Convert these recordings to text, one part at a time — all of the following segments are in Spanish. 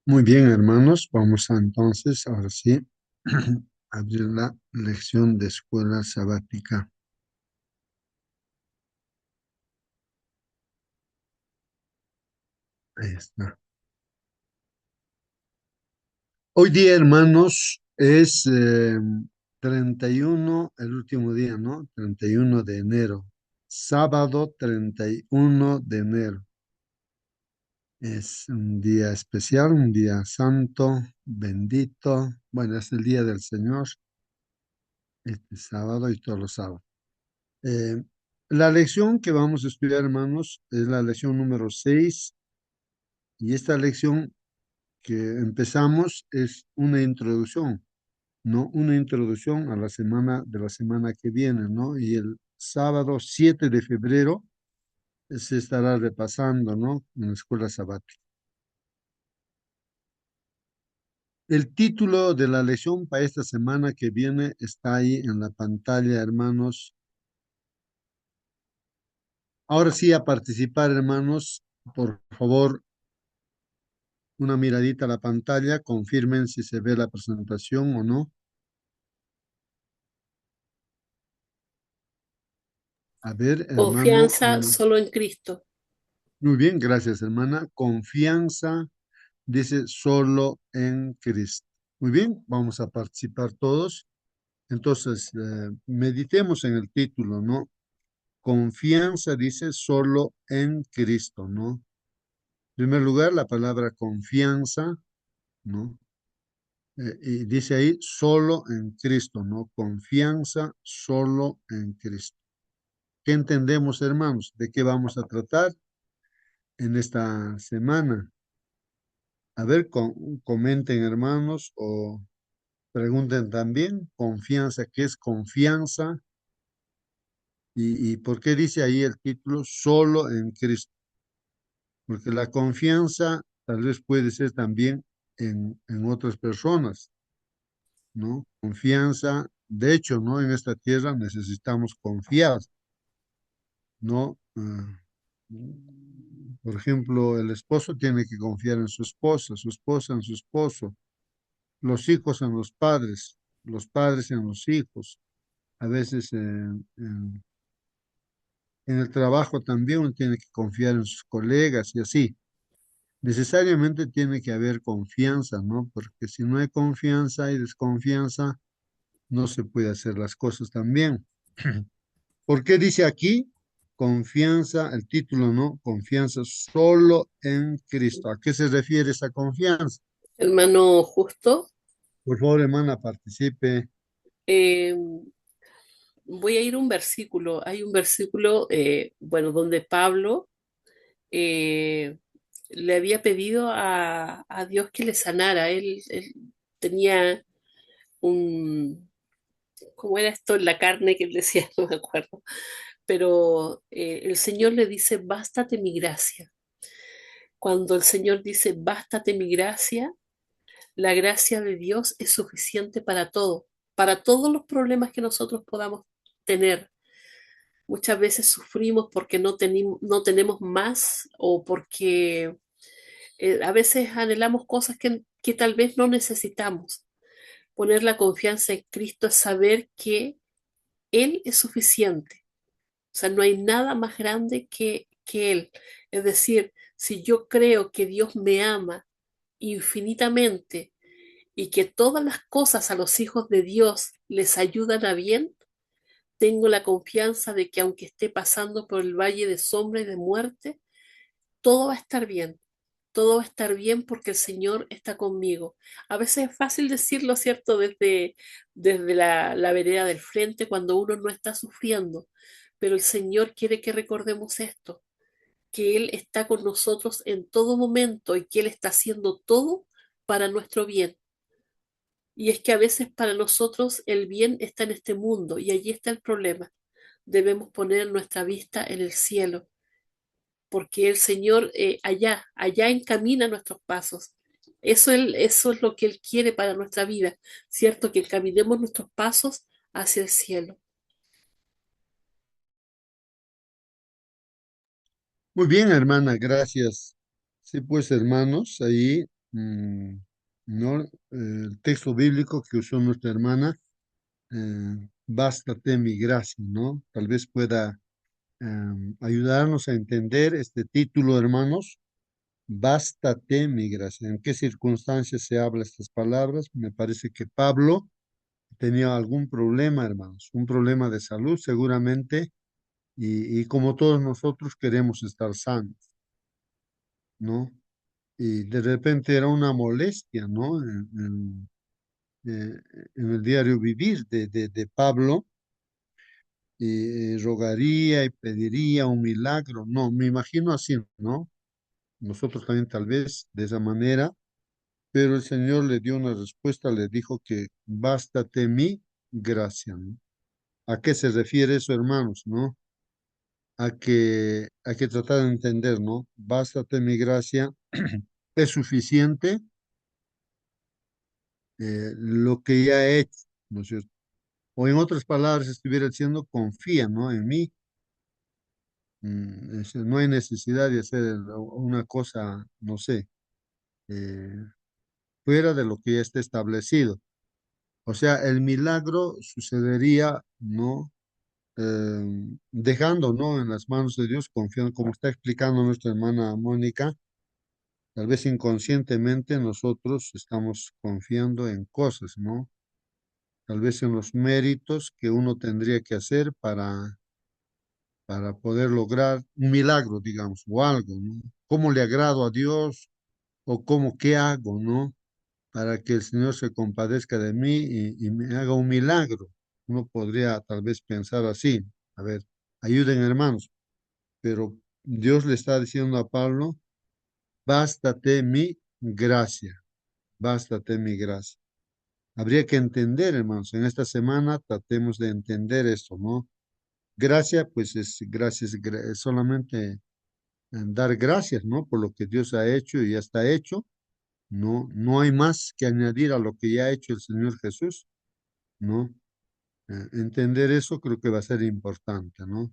Muy bien, hermanos, vamos a entonces, ahora sí, abrir la lección de escuela sabática. Ahí está. Hoy día, hermanos, es 31, el último día, ¿no? 31 de enero. Sábado 31 de enero. Es un día especial, un día santo, bendito. Bueno, es el día del Señor, este sábado y todos los sábados. Eh, la lección que vamos a estudiar, hermanos, es la lección número 6 y esta lección que empezamos es una introducción, ¿no? Una introducción a la semana de la semana que viene, ¿no? Y el sábado 7 de febrero se estará repasando, ¿no? En la escuela sabática. El título de la lección para esta semana que viene está ahí en la pantalla, hermanos. Ahora sí, a participar, hermanos, por favor, una miradita a la pantalla, confirmen si se ve la presentación o no. A ver, hermano. Confianza solo en Cristo. Muy bien, gracias, hermana. Confianza, dice solo en Cristo. Muy bien, vamos a participar todos. Entonces, meditemos en el título, ¿no? Confianza, dice solo en Cristo, ¿no? En primer lugar, la palabra confianza, ¿no? Y dice ahí, solo en Cristo, ¿no? Confianza solo en Cristo. ¿Qué entendemos, hermanos? ¿De qué vamos a tratar en esta semana? A ver, comenten, hermanos, o pregunten también, confianza, ¿qué es confianza? Y por qué dice ahí el título, solo en Cristo? Porque la confianza tal vez puede ser también en otras personas, ¿no? Confianza, de hecho, ¿no? En esta tierra necesitamos confiar, ¿no? Por ejemplo, el esposo tiene que confiar en su esposa en su esposo, los hijos en los padres en los hijos. A veces en el trabajo también uno tiene que confiar en sus colegas y así. Necesariamente tiene que haber confianza, ¿no? Porque si no hay confianza y desconfianza, no se puede hacer las cosas tan bien. ¿Por qué dice aquí? Confianza, el título, ¿no? Confianza solo en Cristo. ¿A qué se refiere esa confianza? Hermano justo, Por favor, hermana, participe. eh, voy a ir a un versículo. Hay un versículo, bueno, donde Pablo eh, le había pedido a Dios que le sanara. Él tenía un, ¿cómo era esto en la carne que él decía? No me acuerdo. Pero el Señor le dice, bástate mi gracia. Cuando el Señor dice, bástate mi gracia, la gracia de Dios es suficiente para todo, para todos los problemas que nosotros podamos tener. Muchas veces sufrimos porque no tenemos más o porque a veces anhelamos cosas que tal vez no necesitamos. Poner la confianza en Cristo es saber que Él es suficiente. O sea, no hay nada más grande que Él. Es decir, si yo creo que Dios me ama infinitamente y que todas las cosas a los hijos de Dios les ayudan a bien, tengo la confianza de que aunque esté pasando por el valle de sombra y de muerte, todo va a estar bien. Todo va a estar bien porque el Señor está conmigo. A veces es fácil decirlo, ¿cierto? Desde la vereda del frente cuando uno no está sufriendo, pero el Señor quiere que recordemos esto, que Él está con nosotros en todo momento y que Él está haciendo todo para nuestro bien. Y es que a veces para nosotros el bien está en este mundo y allí está el problema. Debemos poner nuestra vista en el cielo, porque el Señor allá encamina nuestros pasos. Eso es lo que Él quiere para nuestra vida, ¿cierto? Que encaminemos nuestros pasos hacia el cielo. Muy bien, hermana, gracias. Sí, pues, hermanos, ahí. mm, ¿no? El texto bíblico que usó nuestra hermana, bástate mi gracia, ¿no? Tal vez pueda ayudarnos a entender este título, hermanos. Bástate mi gracia. ¿En qué circunstancias se habla estas palabras? Me parece que Pablo tenía algún problema, hermanos, un problema de salud seguramente, y como todos nosotros queremos estar sanos, ¿no? Y de repente era una molestia, ¿no? En el diario vivir de Pablo, y rogaría y pediría un milagro. No, me imagino así, ¿no? Nosotros también tal vez de esa manera, pero el Señor le dio una respuesta, le dijo que bástate mi gracia, ¿no? ¿A qué se refiere eso, hermanos, no? A que hay que tratar de entender, ¿no? Bástate mi gracia, es suficiente lo que ya he hecho, ¿no es cierto? O en otras palabras, estuviera diciendo, confía, ¿no? En mí. No hay necesidad de hacer una cosa, no sé, eh, fuera de lo que ya está establecido. O sea, el milagro sucedería, ¿no? Dejando, ¿no? En las manos de Dios, confiando, como está explicando nuestra hermana Mónica, tal vez inconscientemente nosotros estamos confiando en cosas, ¿no? Tal vez en los méritos que uno tendría que hacer para poder lograr un milagro, digamos, o algo, ¿no? ¿Cómo le agrado a Dios o cómo qué hago, ¿no? Para que el Señor se compadezca de mí y me haga un milagro. Uno podría tal vez pensar así, a ver, ayuden hermanos, pero Dios le está diciendo a Pablo, bástate mi gracia, bástate mi gracia. Habría que entender, hermanos, en esta semana tratemos de entender esto, ¿no? Gracia, pues es gracias, es solamente dar gracias, ¿no? Por lo que Dios ha hecho y ya está hecho. No, no hay más que añadir a lo que ya ha hecho el Señor Jesús, ¿no? Entender eso creo que va a ser importante, ¿no?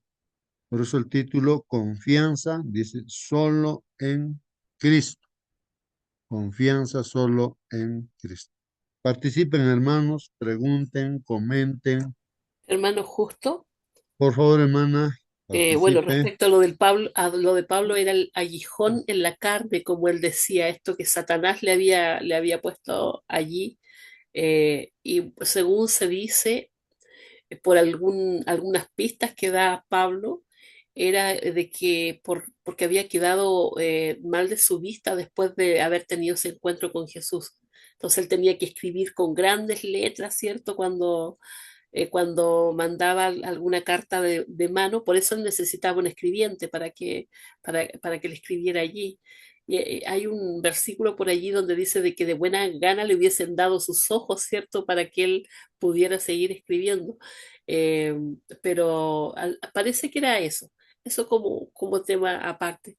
Por eso el título, Confianza, dice, solo en Cristo. Confianza solo en Cristo. Participen, hermanos, pregunten, comenten. Hermano Justo. Por favor, hermana, Bueno, participe. respecto a lo a lo de Pablo era el aguijón en la carne, como él decía, esto que Satanás le había puesto allí. Y según se dice, por algunas pistas que da Pablo, era de que porque había quedado mal de su vista después de haber tenido ese encuentro con Jesús. Entonces él tenía que escribir con grandes letras, ¿cierto? Cuando mandaba alguna carta de mano, por eso él necesitaba un escribiente para que le escribiera allí. Y hay un versículo por allí donde dice de que de buena gana le hubiesen dado sus ojos, ¿cierto?, para que él pudiera seguir escribiendo. Eh, pero parece que era eso como tema aparte.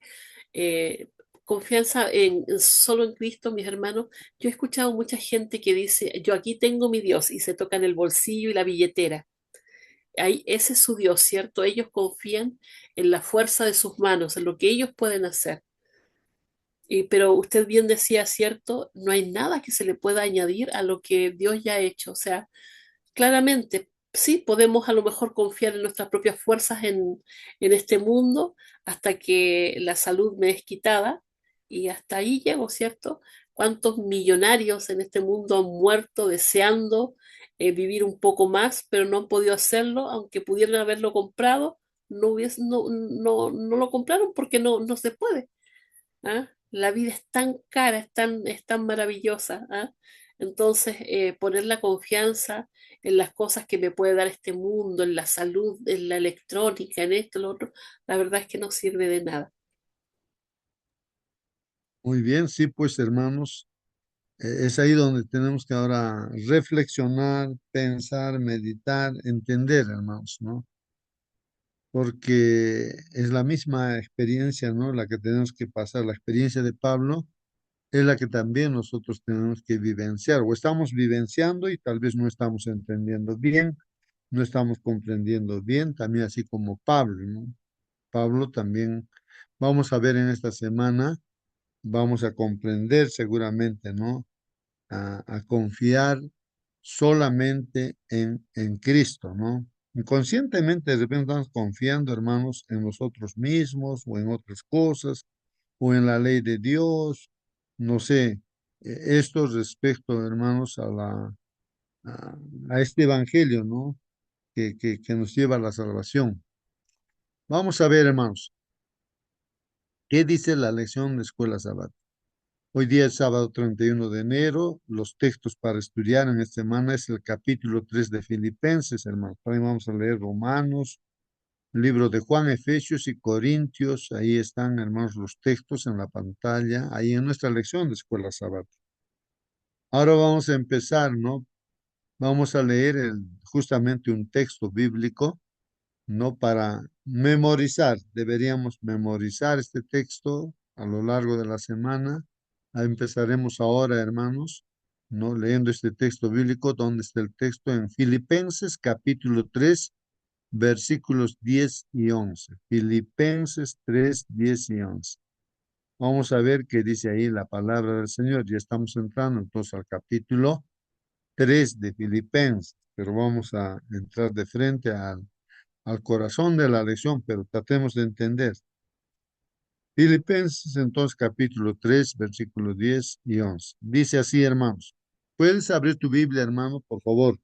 Eh, Confianza solo en Cristo, mis hermanos. Yo he escuchado mucha gente que dice, yo aquí tengo mi Dios, y se tocan el bolsillo y la billetera. Ahí, ese es su Dios, ¿cierto? Ellos confían en la fuerza de sus manos, en lo que ellos pueden hacer. Pero usted bien decía, ¿cierto? No hay nada que se le pueda añadir a lo que Dios ya ha hecho. O sea, claramente, sí, podemos a lo mejor confiar en nuestras propias fuerzas en este mundo hasta que la salud me es quitada, y hasta ahí llego, ¿cierto? ¿Cuántos millonarios en este mundo han muerto deseando vivir un poco más, pero no han podido hacerlo, aunque pudieran haberlo comprado? No lo compraron porque no se puede. ¿Ah? La vida es tan cara, es tan maravillosa, ¿ah? Entonces, poner la confianza en las cosas que me puede dar este mundo, en la salud, en la electrónica, en esto, lo otro, la verdad es que no sirve de nada. Muy bien, sí, pues hermanos, es ahí donde tenemos que ahora reflexionar, pensar, meditar, entender, hermanos, ¿no? Porque es la misma experiencia, ¿no? La que tenemos que pasar, la experiencia de Pablo es la que también nosotros tenemos que vivenciar, o estamos vivenciando y tal vez no estamos entendiendo bien, no estamos comprendiendo bien, también así como Pablo, ¿no? Pablo también, vamos a ver en esta semana vamos a comprender seguramente, ¿no? A confiar solamente en Cristo, ¿no? Inconscientemente de repente estamos confiando, hermanos, en nosotros mismos o en otras cosas o en la ley de Dios, no sé, esto respecto, hermanos, a, a este evangelio, ¿no? Que nos lleva a la salvación. Vamos a ver, hermanos, ¿qué dice la lección de escuela sabática? Hoy día es sábado 31 de enero. Los textos para estudiar en esta semana es el capítulo 3 de Filipenses, hermanos. También vamos a leer Romanos, libro de Juan, Efesios y Corintios. Ahí están, hermanos, los textos en la pantalla, ahí en nuestra lección de escuela sabática. Ahora vamos a empezar, ¿no? Vamos a leer justamente un texto bíblico, ¿no? Para memorizar. Deberíamos memorizar este texto a lo largo de la semana. Ahí empezaremos ahora, hermanos, ¿no? Leyendo este texto bíblico. ¿Dónde está el texto? En Filipenses capítulo 3 versículos 10 y 11. Filipenses 3 10 y 11. Vamos a ver qué dice ahí la palabra del Señor. Ya estamos entrando entonces al capítulo 3 de Filipenses, pero vamos a entrar de frente al corazón de la lección, pero tratemos de entender. Filipenses entonces capítulo 3 versículos 10 y 11. Dice así, hermanos. Puedes abrir tu Biblia, hermano, por favor.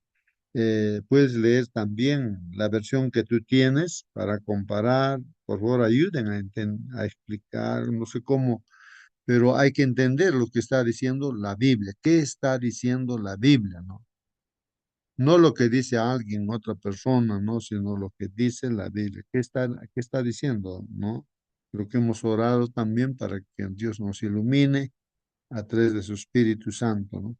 Puedes leer también la versión que tú tienes para comparar. Por favor, ayuden a explicar, no sé cómo, pero hay que entender lo que está diciendo la Biblia. ¿Qué está diciendo la Biblia, no? No lo que dice alguien, otra persona, ¿no? Sino lo que dice la Biblia. Qué está diciendo, no? Creo que hemos orado también para que Dios nos ilumine a través de su Espíritu Santo, ¿no?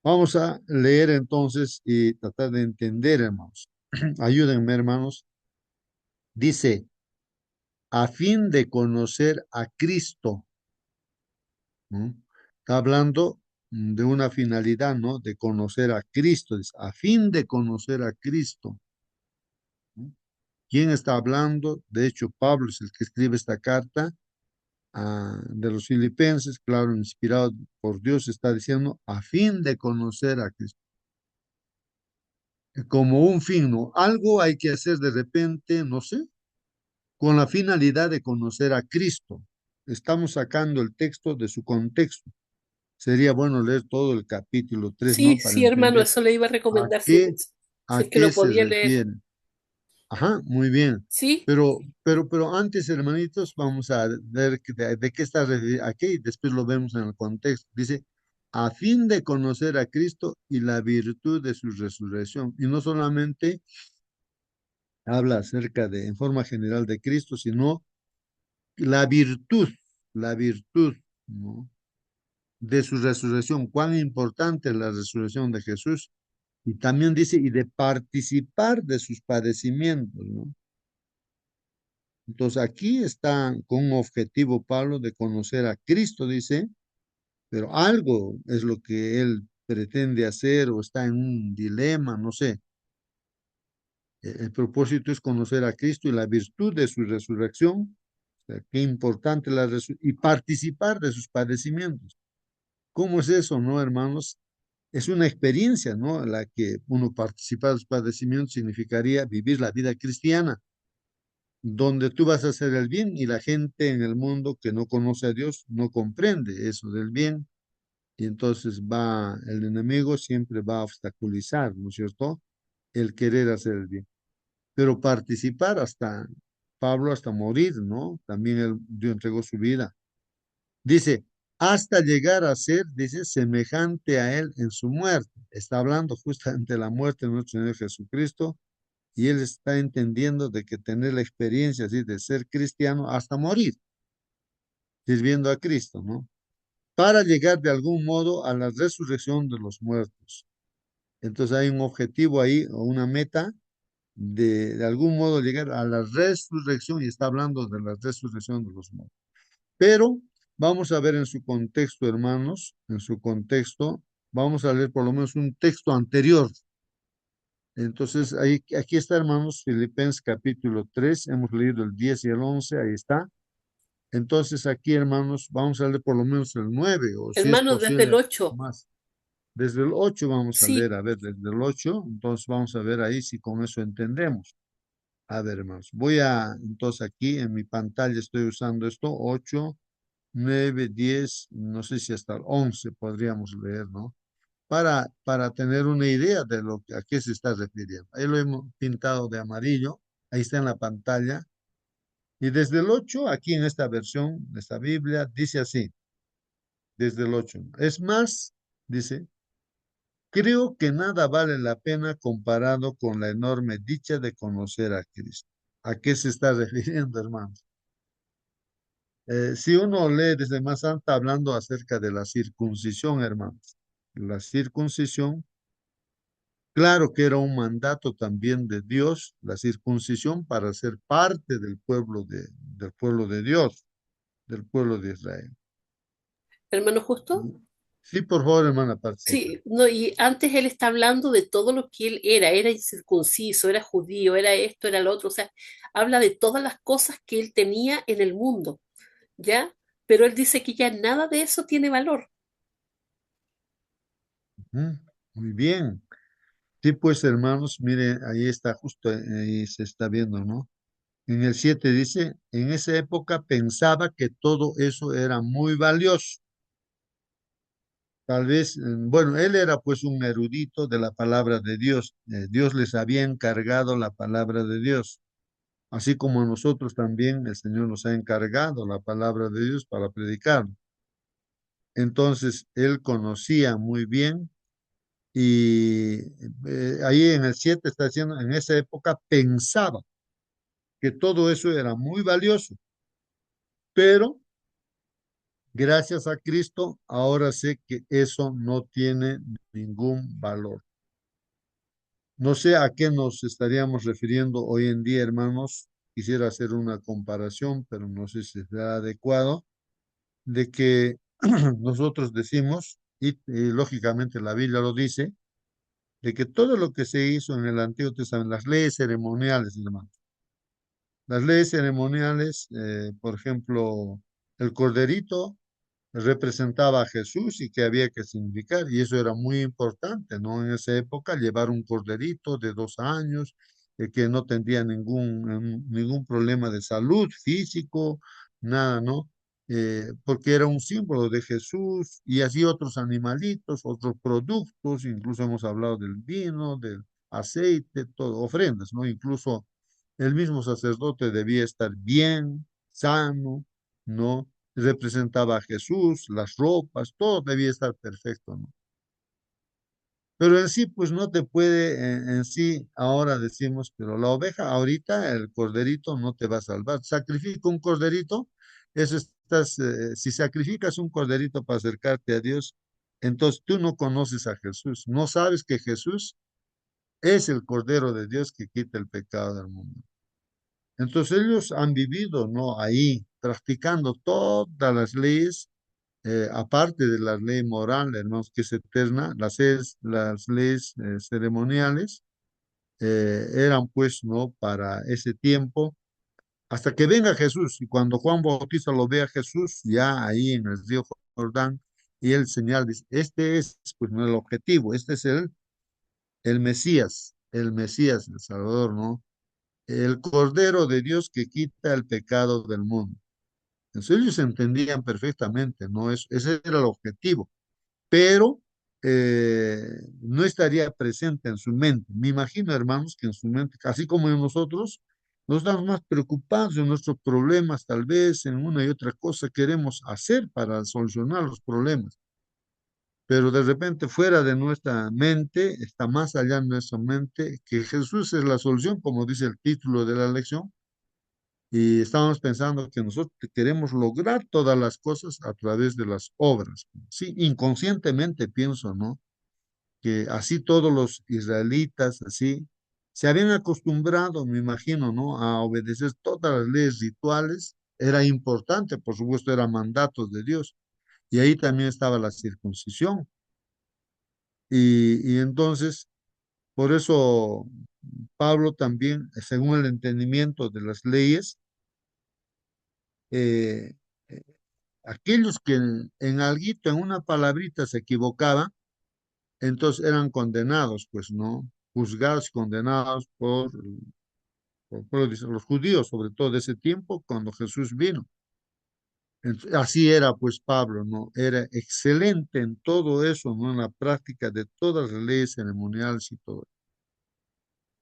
Vamos a leer entonces y tratar de entender, hermanos. Ayúdenme, hermanos. Dice, a fin de conocer a Cristo, ¿no? Está hablando de una finalidad, ¿no? De conocer a Cristo. Dice, a fin de conocer a Cristo, ¿no? ¿Quién está hablando? De hecho, Pablo es el que escribe esta carta de los filipenses, claro, inspirado por Dios, está diciendo, a fin de conocer a Cristo. Como un fin, ¿no? Algo hay que hacer de repente, no sé, con la finalidad de conocer a Cristo. Estamos sacando el texto de su contexto. Sería bueno leer todo el capítulo 3, Sí, ¿no? Para sí, hermano, entender eso le iba a a recomendar qué, si a es que qué lo se podía leer. refiere. Ajá, muy bien. Sí, Pero antes, hermanitos, vamos a ver de qué está refiriendo aquí y después lo vemos en el contexto. Dice, a fin de conocer a Cristo y la virtud de su resurrección. Y no solamente habla acerca de, en forma general, de Cristo, sino la virtud, la virtud, ¿no? De su resurrección. Cuán importante es la resurrección de Jesús. Y también dice, y de participar de sus padecimientos, ¿no? Entonces aquí está con un objetivo Pablo de conocer a Cristo, dice, pero algo es lo que él pretende hacer o está en un dilema, no sé. El propósito es conocer a Cristo y la virtud de su resurrección, o sea, qué importante y participar de sus padecimientos. ¿Cómo es eso, no, hermanos? Es una experiencia, ¿no? La que uno participa de los padecimientos significaría vivir la vida cristiana donde tú vas a hacer el bien y la gente en el mundo que no conoce a Dios no comprende eso del bien y entonces el enemigo siempre va a obstaculizar, ¿no es cierto? El querer hacer el bien. Pero participar hasta Pablo, hasta morir, ¿no? También Dios entregó su vida. Dice, hasta llegar a ser, dice, semejante a él en su muerte. Está hablando justamente de la muerte de nuestro Señor Jesucristo y él está entendiendo de que tener la experiencia así de ser cristiano hasta morir, sirviendo a Cristo, ¿no? Para llegar de algún modo a la resurrección de los muertos. Entonces hay un objetivo ahí o una meta de algún modo llegar a la resurrección y está hablando de la resurrección de los muertos. Pero vamos a ver en su contexto, hermanos, en su contexto, vamos a leer por lo menos un texto anterior. Entonces, aquí está, hermanos, Filipenses capítulo 3, hemos leído el 10 y el 11, ahí está. Entonces aquí, hermanos, vamos a leer por lo menos el 9 o si es Hermano, desde el posible 8. más. Desde el 8 vamos a Sí, leer, a ver, desde el 8 entonces vamos a ver ahí si con eso entendemos. A ver, hermanos, entonces aquí en mi pantalla estoy usando esto, 8 9 10 no sé si hasta el 11 podríamos leer, ¿no? Para tener una idea de a qué se está refiriendo. Ahí lo hemos pintado de amarillo, ahí está en la pantalla. Y desde el 8 aquí en esta versión de esta Biblia, dice así, desde el 8 Es más, dice, creo que nada vale la pena comparado con la enorme dicha de conocer a Cristo. ¿A qué se está refiriendo, hermanos? Si uno lee desde más alta hablando acerca de la circuncisión, hermanos, la circuncisión, claro que era un mandato también de Dios, la circuncisión para ser parte del pueblo de Dios, del pueblo de Israel. hermano justo. Sí, por favor, hermana, participe. Sí, no, y antes él está hablando de todo lo que él era incircunciso, era judío, era esto, era lo otro, o sea, habla de todas las cosas que él tenía en el mundo, ¿ya? Pero él dice que ya nada de eso tiene valor. Ujú, muy bien. Sí, pues, hermanos, mire, ahí está, justo ahí se está viendo, ¿no? En el 7 dice, en esa época pensaba que todo eso era muy valioso. Tal vez, bueno, él era pues un erudito de la palabra de Dios. Dios les había encargado la palabra de Dios, así como a nosotros también el Señor nos ha encargado la palabra de Dios para predicar. Entonces, él conocía muy bien y ahí en el 7 está diciendo, en esa época pensaba que todo eso era muy valioso, pero gracias a Cristo ahora sé que eso no tiene ningún valor. No sé a qué nos estaríamos refiriendo hoy en día, hermanos. Quisiera hacer una comparación, pero no sé si será adecuado, de que nosotros decimos, y lógicamente la Biblia lo dice, de que todo lo que se hizo en el Antiguo Testamento, las leyes ceremoniales, hermanos, las leyes ceremoniales, por ejemplo, el corderito representaba a Jesús y que había que significar, y eso era muy importante, ¿no? En esa época, llevar un corderito de 2 años, que no tendría ningún problema de salud físico, nada, ¿no? Porque era un símbolo de Jesús y así otros animalitos, otros productos, incluso hemos hablado del vino, del aceite, todo, ofrendas, ¿no? Incluso el mismo sacerdote debía estar bien, sano, ¿no? Representaba a Jesús, las ropas, todo debía estar perfecto, ¿no? Pero en sí, pues no te puede, en sí, ahora decimos, pero la oveja, ahorita el corderito no te va a salvar. Sacrifica un corderito, si sacrificas un corderito para acercarte a Dios, entonces tú no conoces a Jesús, no sabes que Jesús es el Cordero de Dios que quita el pecado del mundo. Entonces ellos han vivido, ¿no? Ahí, practicando todas las leyes, aparte de la ley moral, hermanos, que es eterna, las leyes ceremoniales eran pues, ¿no? Para ese tiempo, hasta que venga Jesús. Y cuando Juan Bautista lo ve a Jesús, ya ahí en el río Jordán, y el señal dice, este es pues no el objetivo, este es el Mesías, el Salvador, ¿no? El Cordero de Dios que quita el pecado del mundo. Entonces ellos entendían perfectamente, ¿no? Ese era el objetivo, pero no estaría presente en su mente. Me imagino, hermanos, que en su mente, así como en nosotros, nos estamos más preocupados en nuestros problemas, tal vez en una y otra cosa queremos hacer para solucionar los problemas, pero de repente fuera de nuestra mente, está más allá de nuestra mente, que Jesús es la solución, como dice el título de la lección, y estábamos pensando que nosotros queremos lograr todas las cosas a través de las obras. Sí, inconscientemente pienso, ¿no? Que así todos los israelitas, así, se habían acostumbrado, me imagino, ¿no? A obedecer todas las leyes rituales. Era importante, por supuesto, eran mandatos de Dios. Y ahí también estaba la circuncisión. Y entonces, por eso Pablo también, según el entendimiento de las leyes, eh, eh, aquellos que en alguito, en una palabrita se equivocaban, entonces eran condenados, pues, ¿no? Juzgados, condenados por los judíos, sobre todo de ese tiempo, cuando Jesús vino. Así era, pues, Pablo, ¿no? Era excelente en todo eso, ¿no? En la práctica de todas las leyes ceremoniales y todo.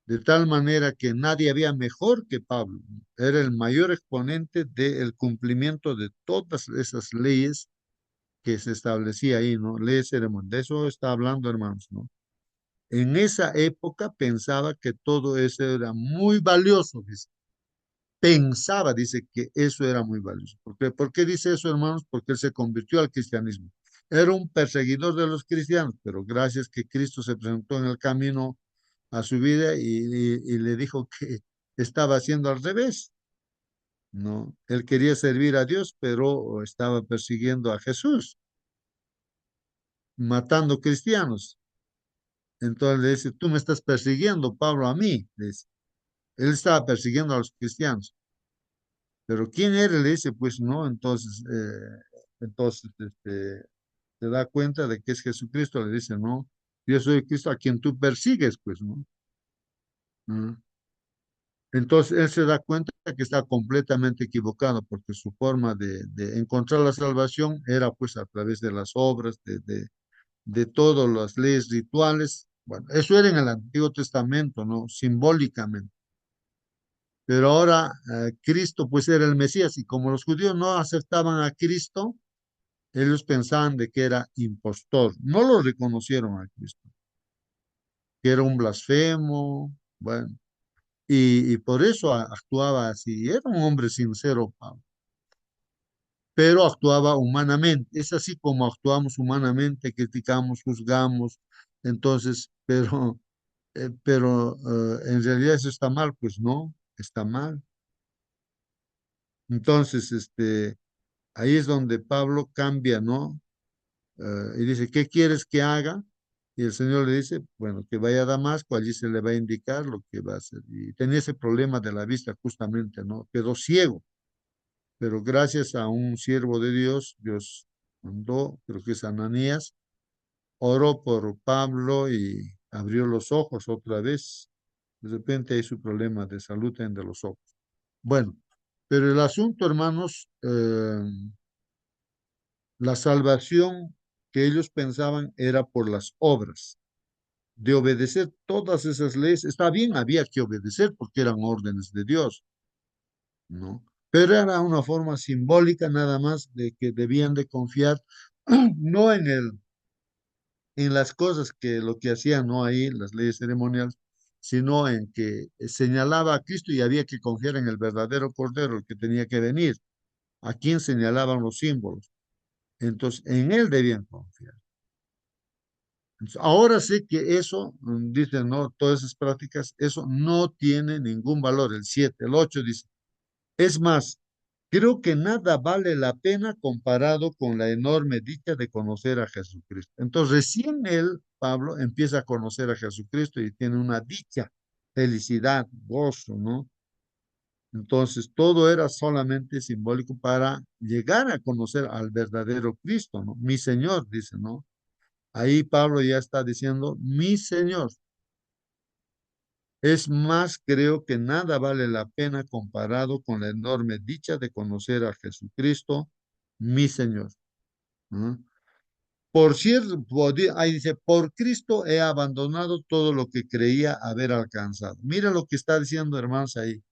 De tal manera que nadie había mejor que Pablo, ¿no? Era el mayor exponente del cumplimiento de todas esas leyes que se establecía ahí, ¿no? Leyes ceremoniales. De eso está hablando, hermanos, ¿no? En esa época pensaba que todo eso era muy valioso, dice. Pensaba, dice, que eso era muy valioso. ¿Por qué dice eso, hermanos? Porque él se convirtió al cristianismo. Era un perseguidor de los cristianos, pero gracias que Cristo se presentó en el camino a su vida y le dijo que estaba haciendo al revés, ¿no? Él quería servir a Dios, pero estaba persiguiendo a Jesús, matando cristianos. Entonces le dice, tú me estás persiguiendo, Pablo, a mí. Le dice. Él estaba persiguiendo a los cristianos. Pero ¿quién era? Le dice, pues no, entonces se da cuenta de que es Jesucristo. Le dice, no, yo soy Cristo a quien tú persigues, pues, ¿no? ¿Mm? Entonces él se da cuenta que está completamente equivocado porque su forma de encontrar la salvación era pues a través de las obras, de todas las leyes rituales. Bueno, eso era en el Antiguo Testamento, ¿no? Simbólicamente. Pero ahora Cristo pues era el Mesías y como los judíos no aceptaban a Cristo, ellos pensaban de que era impostor. No lo reconocieron a Cristo, que era un blasfemo, bueno, y por eso actuaba así. Era un hombre sincero, Pablo, pero actuaba humanamente. Es así como actuamos humanamente, criticamos, juzgamos, entonces, en realidad eso está mal, pues no, está mal. Entonces, ahí es donde Pablo cambia, ¿no? Y dice, ¿qué quieres que haga? Y el Señor le dice, bueno, que vaya a Damasco, allí se le va a indicar lo que va a hacer. Y tenía ese problema de la vista justamente, ¿no? Quedó ciego, pero gracias a un siervo de Dios, Dios mandó, creo que es Ananías, oró por Pablo y abrió los ojos otra vez. De repente hay su problema de salud en de los ojos. Bueno, pero el asunto, hermanos, la salvación que ellos pensaban era por las obras, de obedecer todas esas leyes. Está bien, había que obedecer porque eran órdenes de Dios, ¿no? Pero era una forma simbólica nada más de que debían de confiar no en las cosas que lo que hacían, no ahí, las leyes ceremoniales, sino en que señalaba a Cristo y había que confiar en el verdadero Cordero, el que tenía que venir, a quien señalaban los símbolos. Entonces, en él debían confiar. Entonces, ahora sé que eso, dicen, no, todas esas prácticas, eso no tiene ningún valor. El 7 el 8 dice, es más, creo que nada vale la pena comparado con la enorme dicha de conocer a Jesucristo. Entonces, recién él, Pablo, empieza a conocer a Jesucristo y tiene una dicha, felicidad, gozo, ¿no? Entonces, todo era solamente simbólico para llegar a conocer al verdadero Cristo, ¿no? Mi Señor, dice, ¿no? Ahí Pablo ya está diciendo, mi Señor. Es más, creo que nada vale la pena comparado con la enorme dicha de conocer a Jesucristo, mi Señor. ¿No? Por cierto, ahí dice, por Cristo he abandonado todo lo que creía haber alcanzado. Mira lo que está diciendo, hermanos, ahí.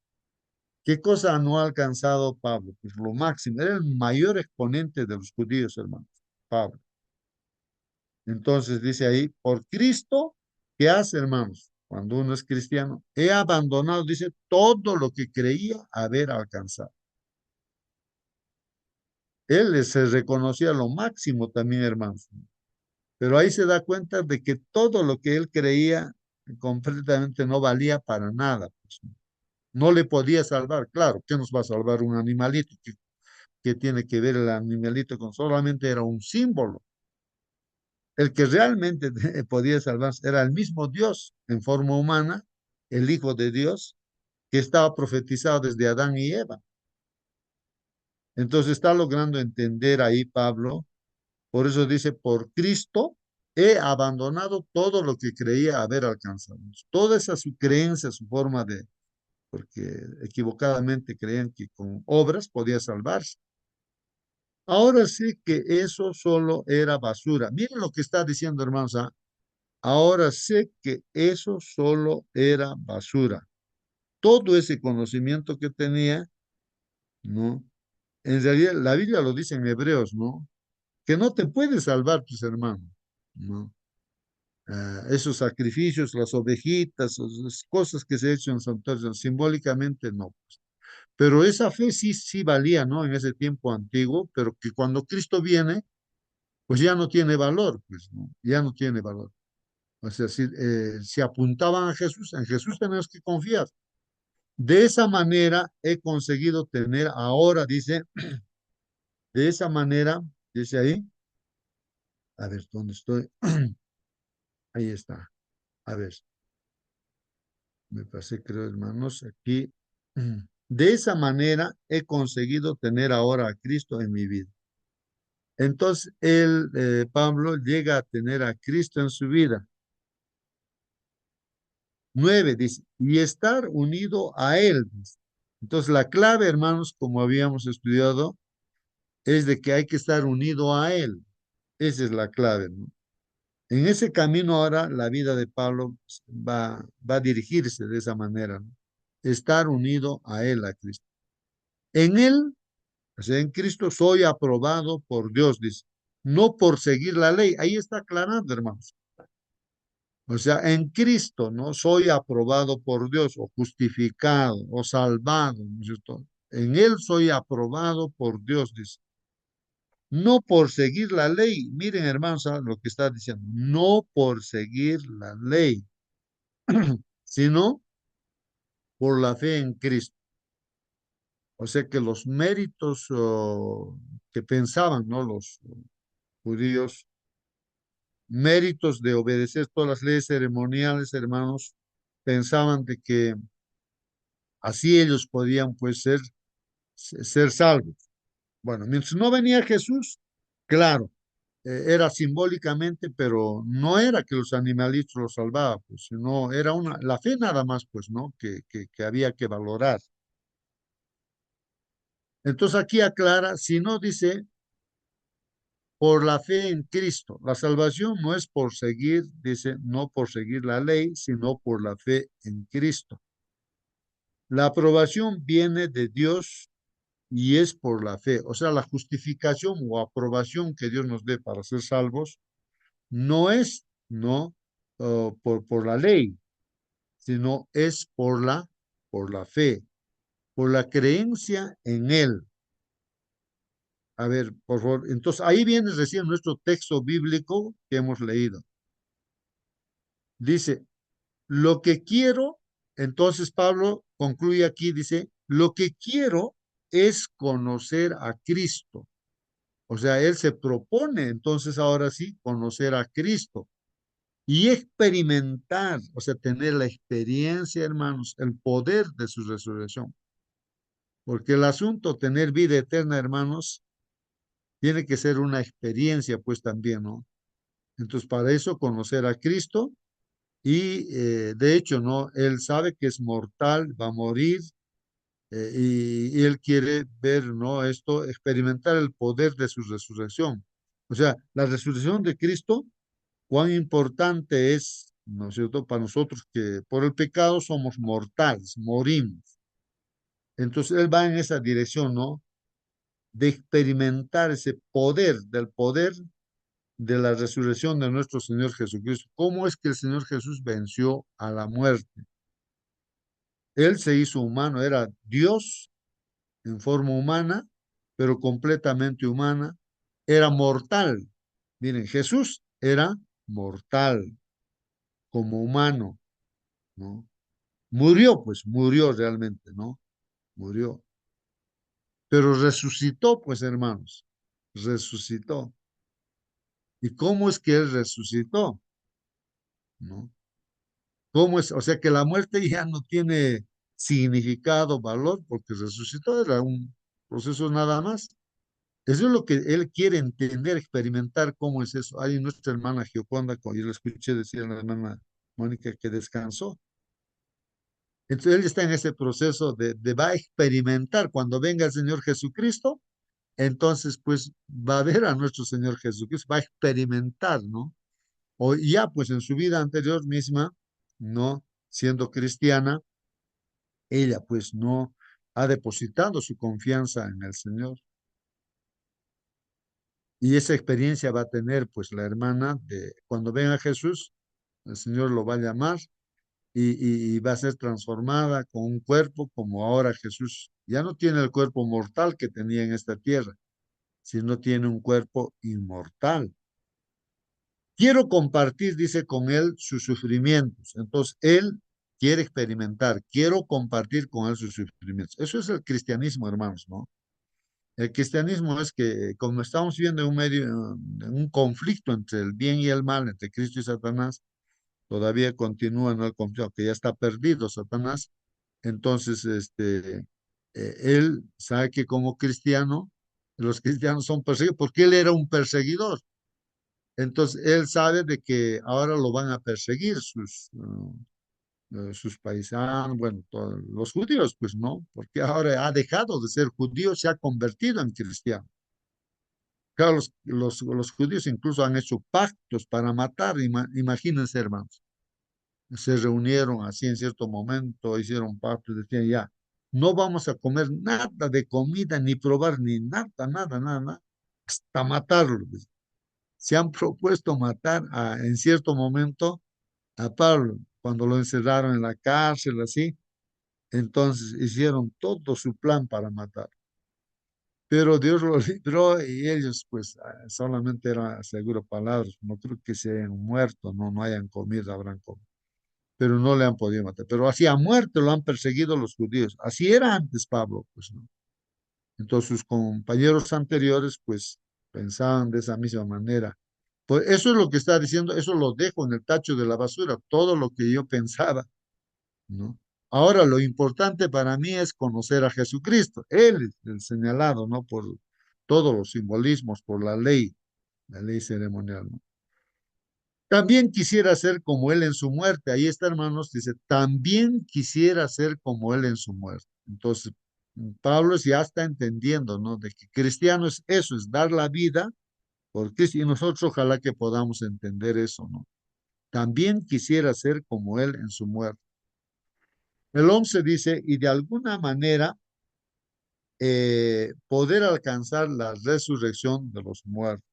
¿Qué cosa no ha alcanzado Pablo? Pues lo máximo. Era el mayor exponente de los judíos, hermanos, Pablo. Entonces dice ahí, por Cristo, ¿qué hace, hermanos? Cuando uno es cristiano, he abandonado, dice, todo lo que creía haber alcanzado. Él se reconocía lo máximo también, hermanos. Pero ahí se da cuenta de que todo lo que él creía completamente no valía para nada. Pues, no le podía salvar. Claro, ¿qué nos va a salvar un animalito? ¿Qué tiene que ver el animalito con solamente era un símbolo? El que realmente podía salvarse era el mismo Dios en forma humana, el Hijo de Dios, que estaba profetizado desde Adán y Eva. Entonces está logrando entender ahí Pablo, por eso dice, por Cristo he abandonado todo lo que creía haber alcanzado. Toda esa su creencia, su forma de, porque equivocadamente creían que con obras podía salvarse. Ahora sé que eso solo era basura. Miren lo que está diciendo, hermanos. Ahora sé que eso solo era basura. Todo ese conocimiento que tenía, ¿no? En realidad, la Biblia lo dice en Hebreos, ¿no? Que no te puedes salvar, tus hermanos, ¿no? Esos sacrificios, las ovejitas, esas cosas que se echan en santuarios, simbólicamente no. Pero esa fe sí, sí valía, ¿no? En ese tiempo antiguo, pero que cuando Cristo viene, pues ya no tiene valor, pues, ¿no? Ya no tiene valor. O sea, si apuntaban a Jesús, en Jesús tenemos que confiar. De esa manera he conseguido tener ahora, dice, de esa manera, dice ahí, a ver, ¿dónde estoy? Ahí está. A ver, me pasé, creo, hermanos, aquí. De esa manera he conseguido tener ahora a Cristo en mi vida. Entonces, Pablo, llega a tener a Cristo en su vida. 9 dice, y estar unido a Él, dice. Entonces, la clave, hermanos, como habíamos estudiado, es de que hay que estar unido a Él. Esa es la clave, ¿no? En ese camino ahora la vida de Pablo pues, va a dirigirse de esa manera, ¿no? Estar unido a Él, a Cristo. En Él, o sea, en Cristo soy aprobado por Dios, dice, no por seguir la ley. Ahí está aclarando, hermanos. O sea, en Cristo, ¿no? Soy aprobado por Dios, o justificado, o salvado, ¿no es cierto? En Él soy aprobado por Dios, dice. No por seguir la ley. Miren, hermanos, lo que está diciendo. No por seguir la ley, sino por la fe en Cristo. O sea que los méritos que pensaban, ¿no? Los judíos, méritos de obedecer todas las leyes ceremoniales, hermanos, pensaban de que así ellos podían, pues, ser salvos. Bueno, mientras no venía Jesús, claro, era simbólicamente, pero no era que los animalitos los salvaban, pues, sino era la fe nada más, pues, ¿no? Que había que valorar. Entonces aquí aclara, si no dice, por la fe en Cristo. La salvación no es por seguir, dice, no por seguir la ley, sino por la fe en Cristo. La aprobación viene de Dios y es por la fe. O sea, la justificación o aprobación que Dios nos dé para ser salvos no es, no, por la ley, sino es por la fe, por la creencia en Él. A ver, por favor. Entonces, ahí viene recién nuestro texto bíblico que hemos leído. Dice, lo que quiero, entonces Pablo concluye aquí, dice, lo que quiero es conocer a Cristo. O sea, él se propone entonces ahora sí conocer a Cristo y experimentar, o sea, tener la experiencia, hermanos, el poder de su resurrección. Porque el asunto, tener vida eterna, hermanos, tiene que ser una experiencia, pues también, ¿no? Entonces, para eso, conocer a Cristo y, de hecho, ¿no? Él sabe que es mortal, va a morir y él quiere ver, ¿no? Esto, experimentar el poder de su resurrección. O sea, la resurrección de Cristo, cuán importante es, ¿no es cierto?, para nosotros que por el pecado somos mortales, morimos. Entonces, él va en esa dirección, ¿no? De experimentar ese poder, del poder de la resurrección de nuestro Señor Jesucristo. ¿Cómo es que el Señor Jesús venció a la muerte? Él se hizo humano, era Dios en forma humana, pero completamente humana. Era mortal. Miren, Jesús era mortal como humano, ¿no? Murió, pues murió realmente, ¿no? Murió. Pero resucitó, pues hermanos, resucitó. ¿Y cómo es que él resucitó? ¿No? ¿Cómo es? O sea que la muerte ya no tiene significado, valor, porque resucitó, era procesos nada más. Eso es lo que él quiere entender, experimentar cómo es eso. Hay nuestra hermana Gioconda, cuando yo la escuché decir a la hermana Mónica que descansó. Entonces él está en ese proceso de va a experimentar cuando venga el Señor Jesucristo, entonces pues va a ver a nuestro Señor Jesucristo, va a experimentar, ¿no? O ya pues en su vida anterior misma, ¿no? Siendo cristiana, ella pues no ha depositado su confianza en el Señor. Y esa experiencia va a tener pues la hermana de cuando venga Jesús, el Señor lo va a llamar y va a ser transformada con un cuerpo como ahora Jesús ya no tiene el cuerpo mortal que tenía en esta tierra, sino tiene un cuerpo inmortal. Quiero compartir, dice, con él sus sufrimientos. Entonces, él quiere experimentar, quiero compartir con él sus sufrimientos. Eso es el cristianismo, hermanos, ¿no? El cristianismo es que, como estamos viviendo en un medio, en un conflicto entre el bien y el mal, entre Cristo y Satanás, todavía continúa, ¿no? El conflicto, que ya está perdido Satanás. Entonces, él sabe que como cristiano, los cristianos son perseguidos, porque él era un perseguidor. Entonces, él sabe de que ahora lo van a perseguir sus paisanos, bueno, los judíos, pues no, porque ahora ha dejado de ser judío, se ha convertido en cristiano. Claro, los judíos incluso han hecho pactos para matar, imagínense, hermanos. Se reunieron así en cierto momento, hicieron pactos, decían ya, no vamos a comer nada de comida, ni probar ni nada, nada, nada, nada, hasta matarlo. Se han propuesto matar en cierto momento a Pablo, cuando lo encerraron en la cárcel, así, entonces hicieron todo su plan para matar. Pero Dios lo libró y ellos pues solamente eran seguro palabras, no creo que se hayan muerto, no hayan comido, habrán comido, pero no le han podido matar. Pero así a muerte lo han perseguido los judíos. Así era antes Pablo, pues no. Entonces sus compañeros anteriores pues pensaban de esa misma manera. Pues eso es lo que está diciendo, eso lo dejo en el tacho de la basura, todo lo que yo pensaba, ¿no? Ahora, lo importante para mí es conocer a Jesucristo. Él es el señalado, ¿no? Por todos los simbolismos, por la ley ceremonial, ¿no? También quisiera ser como Él en su muerte. Ahí está, hermanos, dice, también quisiera ser como Él en su muerte. Entonces, Pablo ya está entendiendo, ¿no? De que cristiano es eso, es dar la vida por Cristo. Y nosotros ojalá que podamos entender eso, ¿no? También quisiera ser como Él en su muerte. El 11 dice, y de alguna manera poder alcanzar la resurrección de los muertos.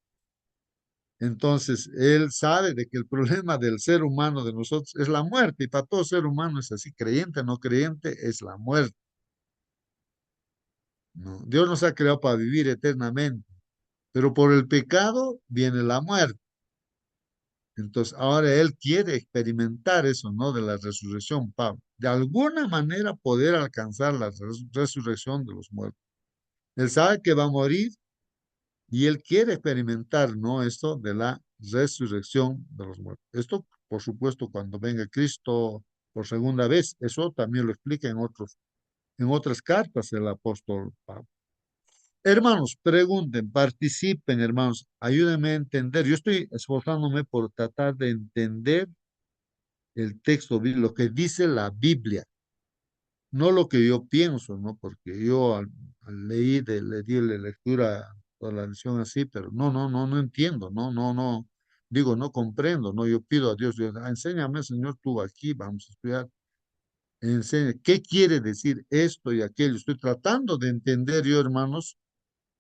Entonces, él sabe de que el problema del ser humano, de nosotros, es la muerte, y para todo ser humano es así, creyente o no creyente, es la muerte, ¿no? Dios nos ha creado para vivir eternamente, pero por el pecado viene la muerte. Entonces, ahora él quiere experimentar eso, ¿no? De la resurrección, Pablo. De alguna manera poder alcanzar la resurrección de los muertos. Él sabe que va a morir y él quiere experimentar, ¿no? Esto de la resurrección de los muertos. Esto, por supuesto, cuando venga Cristo por segunda vez, eso también lo explica en otras cartas el apóstol Pablo. Hermanos, pregunten, participen, hermanos, ayúdenme a entender. Yo estoy esforzándome por tratar de entender el texto bíblico, lo que dice la Biblia, no lo que yo pienso, ¿no? Porque yo le di la lectura toda la lección así, pero no entiendo, no, digo, no comprendo, no, yo pido a Dios, Dios, enséñame, Señor, tú aquí, vamos a estudiar, enseña, ¿qué quiere decir esto y aquello? Estoy tratando de entender yo, hermanos,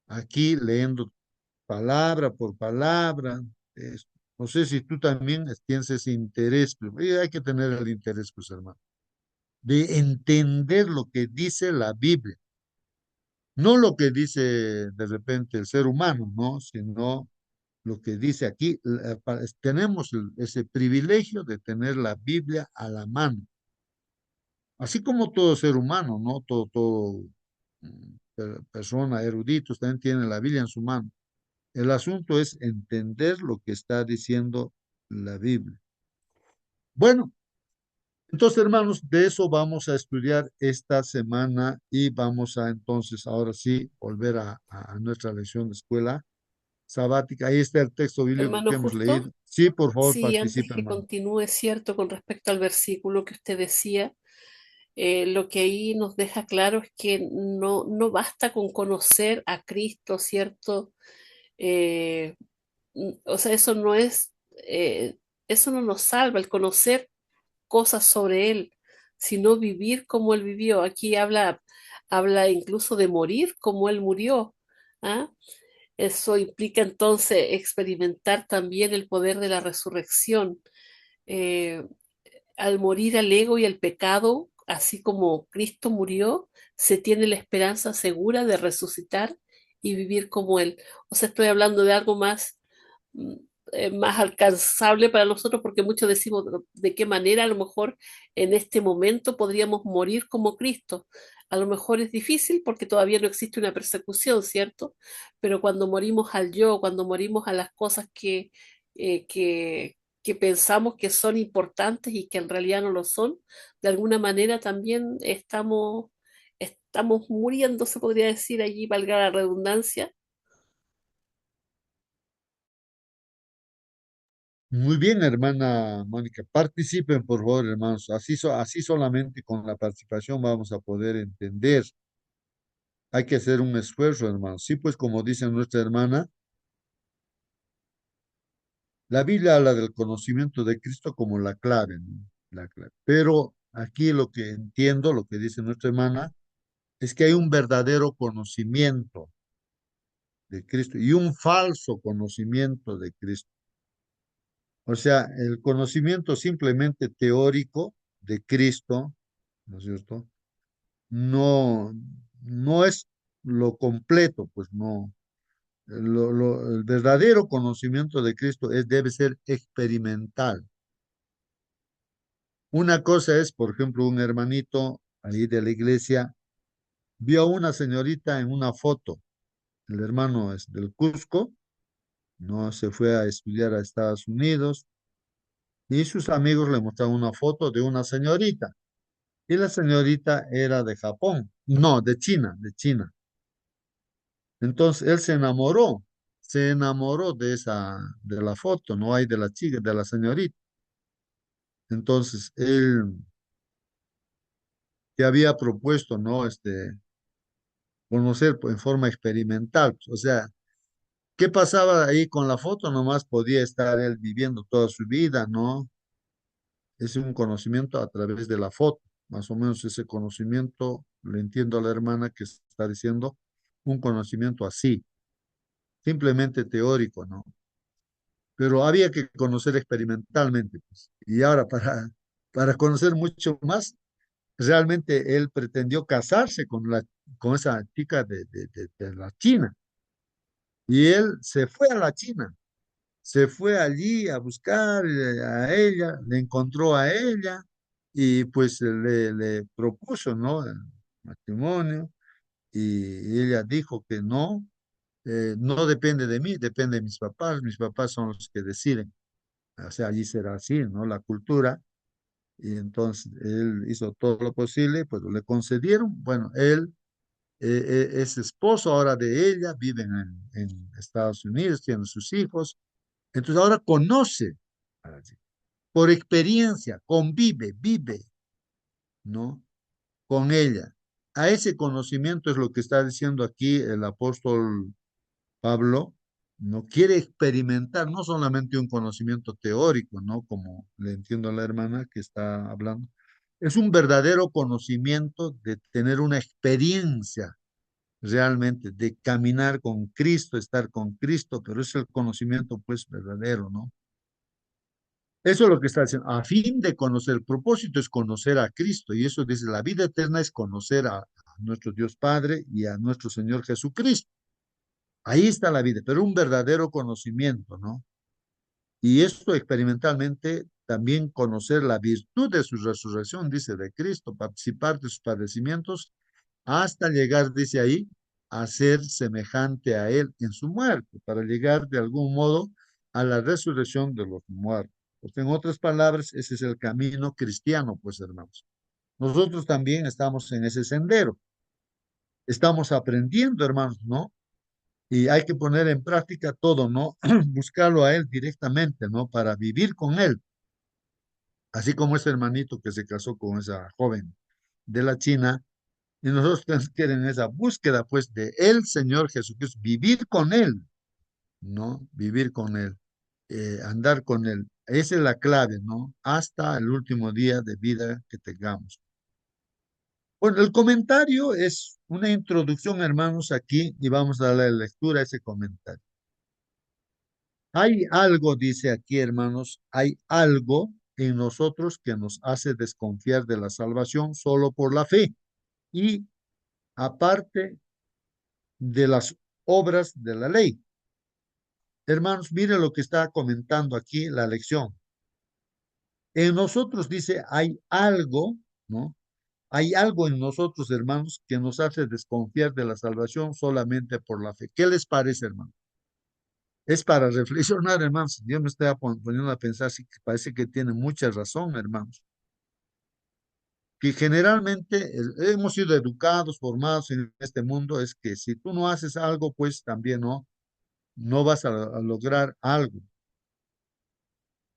aquí leyendo palabra por palabra, esto. No sé si tú también tienes ese interés, pero hay que tener el interés, pues, hermano, de entender lo que dice la Biblia, no lo que dice de repente el ser humano, ¿no? Sino lo que dice aquí. Tenemos ese privilegio de tener la Biblia a la mano, así como todo ser humano, ¿no? Todo persona, eruditos, también tiene la Biblia en su mano. El asunto es entender lo que está diciendo la Biblia. Bueno, Entonces, hermanos, de eso vamos a estudiar esta semana y vamos a entonces, ahora sí, volver a nuestra lección de escuela sabática. Ahí está el texto bíblico Hermano que hemos Justo, leído. Sí, por favor, sí, antes participe, que hermano. continúe, cierto, con respecto al versículo que usted decía, lo que ahí nos deja claro es que no basta con conocer a Cristo, ¿cierto? Eh, o sea, eso no nos salva, el conocer cosas sobre Él, sino vivir como Él vivió. Aquí habla incluso de morir como Él murió. ¿Ah? Eso implica entonces experimentar también el poder de la resurrección. Eh, Al morir al ego y al pecado, así como Cristo murió, se tiene la esperanza segura de resucitar y vivir como Él. O sea, estoy hablando de algo mm, más alcanzable para nosotros, porque muchos decimos de qué manera a lo mejor en este momento podríamos morir como Cristo. A lo mejor es difícil porque todavía no existe una persecución, ¿cierto? Pero cuando morimos al yo, cuando morimos a las cosas eh, que, que pensamos que son importantes y que en realidad no lo son, de alguna manera también estamos muriendo, se podría decir allí, valga la redundancia. Muy bien, hermana Mónica. Participen, por favor, hermanos. Así, así solamente con la participación vamos a poder entender. Hay que hacer un esfuerzo, hermanos. Sí, pues como dice nuestra hermana, la Biblia habla del conocimiento de Cristo como la clave, ¿no? La clave. Pero aquí lo que entiendo, lo que dice nuestra hermana, es que hay un verdadero conocimiento de Cristo y un falso conocimiento de Cristo. O sea, el conocimiento simplemente teórico de Cristo, ¿no es cierto? No, no es lo completo, pues no. El verdadero conocimiento de Cristo debe ser experimental. Una cosa es, por ejemplo, un hermanito ahí de la iglesia vio a una señorita en una foto. El hermano es del Cusco, no se fue a estudiar a Estados Unidos y sus amigos le mostraron una foto de una señorita. Y la señorita era de Japón, no, de China, de China. Entonces él se enamoró de de la foto, no hay de la chica, de la señorita. Entonces él te había propuesto, ¿no? Conocer pues, en forma experimental. O sea, ¿qué pasaba ahí con la foto? Nomás podía estar él viviendo toda su vida, ¿no? Es un conocimiento a través de la foto. Más o menos ese conocimiento, le entiendo a la hermana que está diciendo, un conocimiento así, simplemente teórico, ¿no? Pero había que conocer experimentalmente, pues. Y ahora, para conocer mucho más, realmente él pretendió casarse con esa chica de la China. Y él se fue a la China, se fue allí a buscar a ella, le encontró a ella y pues le propuso, ¿no? El matrimonio y ella dijo que no, no depende de mí, depende de mis papás son los que deciden. O sea, allí será así, ¿no? La cultura. Y entonces él hizo todo lo posible, pues le concedieron. Bueno, él es esposo ahora de ella, viven en Estados Unidos, tienen sus hijos. Entonces ahora conoce a la chica. Por experiencia, convive, vive, ¿no? Con ella. A ese conocimiento es lo que está diciendo aquí el apóstol Pablo, no quiere experimentar no solamente un conocimiento teórico, ¿no? Como le entiendo a la hermana que está hablando, es un verdadero conocimiento de tener una experiencia realmente, de caminar con Cristo, estar con Cristo, pero es el conocimiento pues verdadero, ¿no? Eso es lo que está diciendo, a fin de conocer, el propósito es conocer a Cristo, y eso dice, la vida eterna es conocer a nuestro Dios Padre y a nuestro Señor Jesucristo. Ahí está la vida, pero un verdadero conocimiento, ¿no? Y esto experimentalmente también conocer la virtud de su resurrección, dice, de Cristo, participar de sus padecimientos, hasta llegar, dice ahí, a ser semejante a Él en su muerte, para llegar de algún modo a la resurrección de los muertos. Porque en otras palabras, ese es el camino cristiano, pues hermanos. Nosotros también estamos en ese sendero. Estamos aprendiendo, hermanos, ¿no? Y hay que poner en práctica todo, ¿no? Buscarlo a Él directamente, ¿no? Para vivir con Él. Así como ese hermanito que se casó con esa joven de la China, y nosotros tenemos que ir en esa búsqueda, pues, de el Señor Jesucristo, vivir con Él, ¿no? Vivir con Él, andar con Él. Esa es la clave, ¿no? Hasta el último día de vida que tengamos. Bueno, el comentario es una introducción, hermanos, aquí, y vamos a darle lectura a ese comentario. Hay algo, dice aquí, hermanos, hay algo en nosotros que nos hace desconfiar de la salvación solo por la fe y aparte de las obras de la ley. Hermanos, mire lo que está comentando aquí la lección. En nosotros dice, hay algo, ¿no? Hay algo en nosotros, hermanos, que nos hace desconfiar de la salvación solamente por la fe. ¿Qué les parece, hermano? Es para reflexionar, hermanos. Yo me estoy poniendo a pensar, sí, que parece que tiene mucha razón, hermanos. Que generalmente hemos sido educados, formados en este mundo, es que si tú no haces algo, pues también no vas a lograr algo.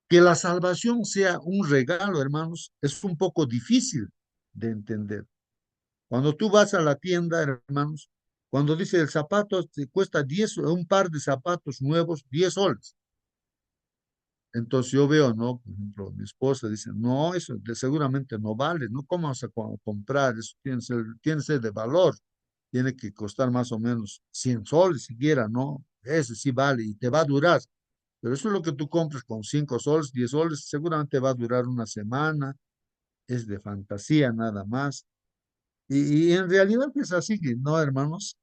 Que la salvación sea un regalo, hermanos, es un poco difícil de entender. Cuando tú vas a la tienda, hermanos, cuando dice el zapato te cuesta 10, un par de zapatos nuevos, 10 soles. Entonces yo veo, ¿no? Por ejemplo, mi esposa dice, no, eso seguramente no vale, ¿no? ¿Cómo vas a comprar? Eso tiene que ser de valor, tiene que costar más o menos 100 soles siquiera, ¿no? Ese sí vale y te va a durar. Pero eso es lo que tú compras con 5 soles, 10 soles, seguramente va a durar una semana, es de fantasía nada más. Y en realidad es así, ¿no, hermanos?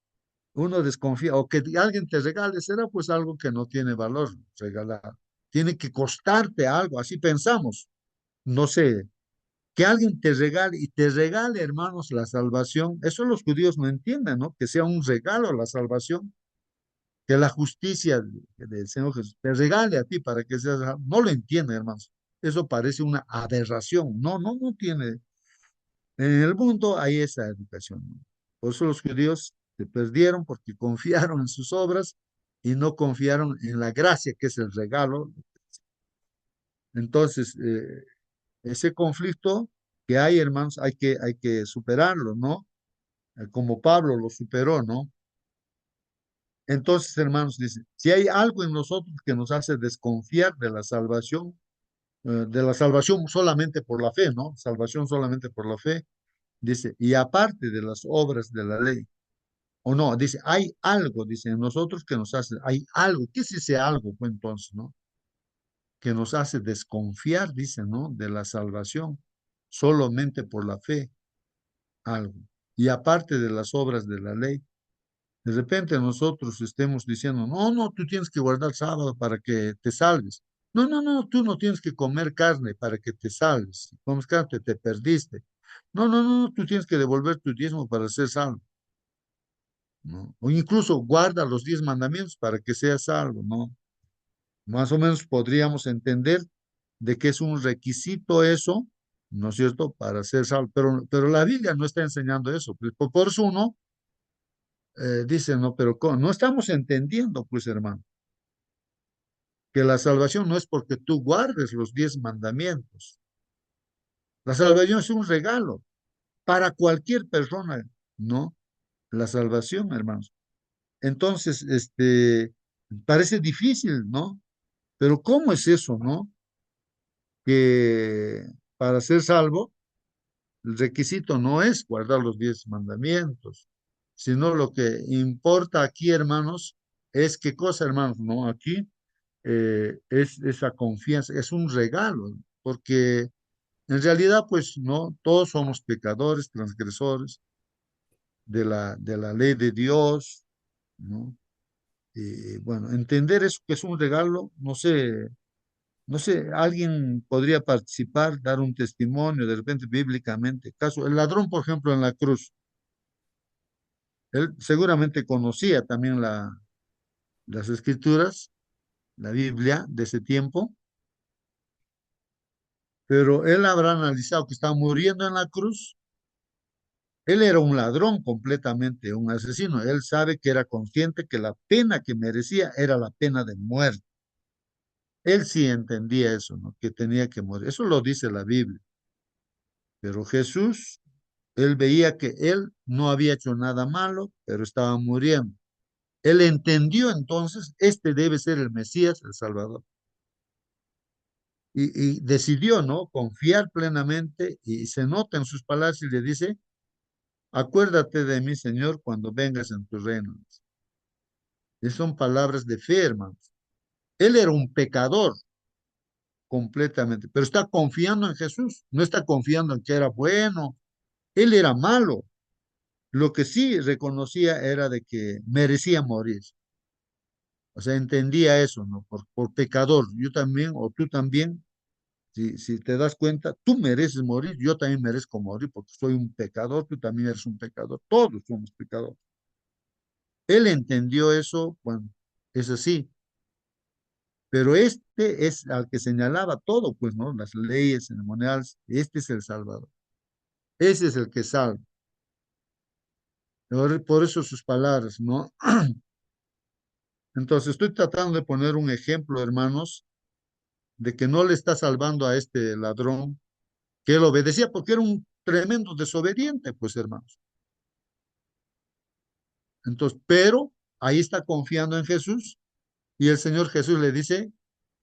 Uno desconfía, o que alguien te regale, será pues algo que no tiene valor regalar. Tiene que costarte algo, así pensamos. No sé, que alguien te regale y te regale, hermanos, la salvación. Eso los judíos no entienden, ¿no? Que sea un regalo la salvación, que la justicia del Señor Jesús te regale a ti para que seas. No lo entienden, hermanos. Eso parece una aberración. No tiene. En el mundo hay esa educación, ¿no? Por eso los judíos se perdieron porque confiaron en sus obras y no confiaron en la gracia, que es el regalo. Entonces, ese conflicto que hay, hermanos, hay que superarlo, ¿no? Como Pablo lo superó, ¿no? Entonces, hermanos, dice, si hay algo en nosotros que nos hace desconfiar de la salvación solamente por la fe, ¿no? Salvación solamente por la fe, dice, y aparte de las obras de la ley, o no, dice, hay algo, dice, en nosotros que nos hace, hay algo, ¿qué es ese algo? Pues entonces, ¿no? Que nos hace desconfiar, dice, ¿no? De la salvación, solamente por la fe, algo. Y aparte de las obras de la ley, de repente nosotros estemos diciendo, no, tú tienes que guardar sábado para que te salves. No, tú no tienes que comer carne para que te salves. Si comes carne, te perdiste. No, tú tienes que devolver tu diezmo para ser salvo, ¿no? O incluso guarda los 10 mandamientos para que seas salvo, ¿no? Más o menos podríamos entender de que es un requisito eso, ¿no es cierto?, para ser salvo. Pero la Biblia no está enseñando eso. Pues, por eso uno dice, no, pero ¿cómo? No estamos entendiendo, pues hermano, que la salvación no es porque tú guardes los 10 mandamientos. La salvación es un regalo para cualquier persona, ¿no? La salvación, hermanos. Entonces, parece difícil, ¿no? Pero ¿cómo es eso, no? Que para ser salvo, el requisito no es guardar los 10 mandamientos, sino lo que importa aquí, hermanos, es qué cosa, hermanos, ¿no? Aquí es esa confianza, es un regalo, porque en realidad, pues, no, todos somos pecadores, transgresores de la ley de Dios, ¿no? Y bueno, entender eso que es un regalo, no sé, alguien podría participar, dar un testimonio de repente bíblicamente. Caso, el ladrón, por ejemplo, en la cruz, él seguramente conocía también las escrituras, la Biblia de ese tiempo, pero él habrá analizado que estaba muriendo en la cruz. Él era un ladrón completamente, un asesino. Él sabe que era consciente que la pena que merecía era la pena de muerte. Él sí entendía eso, ¿no? Que tenía que morir. Eso lo dice la Biblia. Pero Jesús, él veía que él no había hecho nada malo, pero estaba muriendo. Él entendió entonces, este debe ser el Mesías, el Salvador. Y decidió, ¿no? Confiar plenamente y se nota en sus palabras y le dice, acuérdate de mí, Señor, cuando vengas en tu reino. Y son palabras de fe, hermanos. Él era un pecador completamente, pero está confiando en Jesús, no está confiando en que era bueno. Él era malo. Lo que sí reconocía era de que merecía morir. O sea, entendía eso, ¿no? Por pecador. Yo también, o tú también, si te das cuenta, tú mereces morir, yo también merezco morir porque soy un pecador, tú también eres un pecador, todos somos pecadores. Él entendió eso, bueno, es así, pero este es al que señalaba todo, pues, ¿no? Las leyes ceremoniales, este es el Salvador, ese es el que salva. Por eso sus palabras, ¿no? Entonces estoy tratando de poner un ejemplo, hermanos, de que no le está salvando a este ladrón, que él obedecía porque era un tremendo desobediente, pues, hermanos. Entonces, pero ahí está confiando en Jesús y el Señor Jesús le dice,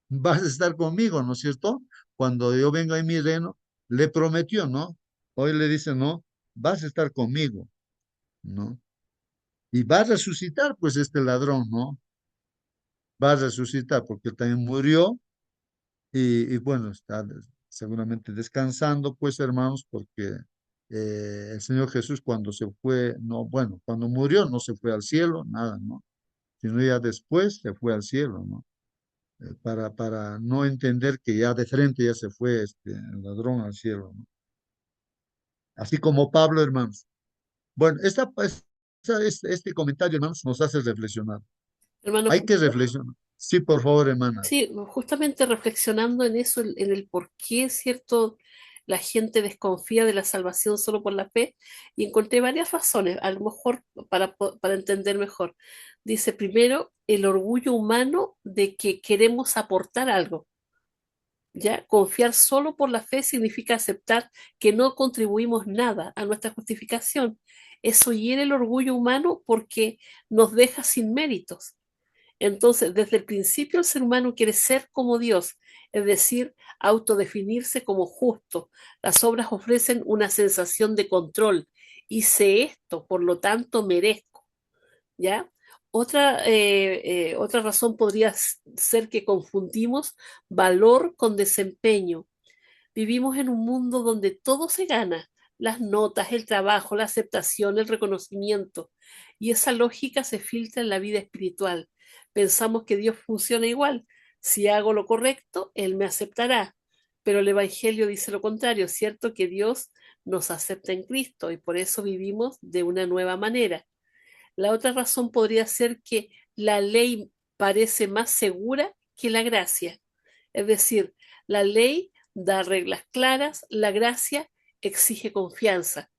vas a estar conmigo, ¿no es cierto? Cuando yo venga en mi reino, le prometió, ¿no? Hoy le dice, no, vas a estar conmigo, ¿no? Y va a resucitar, pues, este ladrón, ¿no? Va a resucitar porque él también murió bueno, está seguramente descansando, pues, hermanos, porque el Señor Jesús cuando se fue, no, bueno, cuando murió no se fue al cielo, nada, ¿no? Sino ya después se fue al cielo, ¿no? Para no entender que ya de frente ya se fue el ladrón al cielo, ¿no? Así como Pablo, hermanos. Bueno, este comentario, hermanos, nos hace reflexionar. Hermano Hay que Julio. reflexionar. Sí, por favor, hermana. Sí, justamente reflexionando en eso, en el por qué, ¿cierto? La gente desconfía de la salvación solo por la fe, y encontré varias razones, a lo mejor para entender mejor. Dice, primero, el orgullo humano de que queremos aportar algo. ¿Ya? Confiar solo por la fe significa aceptar que no contribuimos nada a nuestra justificación. Eso hiere el orgullo humano porque nos deja sin méritos. Entonces, desde el principio el ser humano quiere ser como Dios, es decir, autodefinirse como justo. Las obras ofrecen una sensación de control. Hice esto, por lo tanto merezco, ¿ya? Otra razón podría ser que confundimos valor con desempeño. Vivimos en un mundo donde todo se gana, las notas, el trabajo, la aceptación, el reconocimiento, y esa lógica se filtra en la vida espiritual. Pensamos que Dios funciona igual. Si hago lo correcto, Él me aceptará. Pero el Evangelio dice lo contrario, cierto que Dios nos acepta en Cristo y por eso vivimos de una nueva manera. La otra razón podría ser que la ley parece más segura que la gracia. Es decir, la ley da reglas claras, la gracia exige confianza.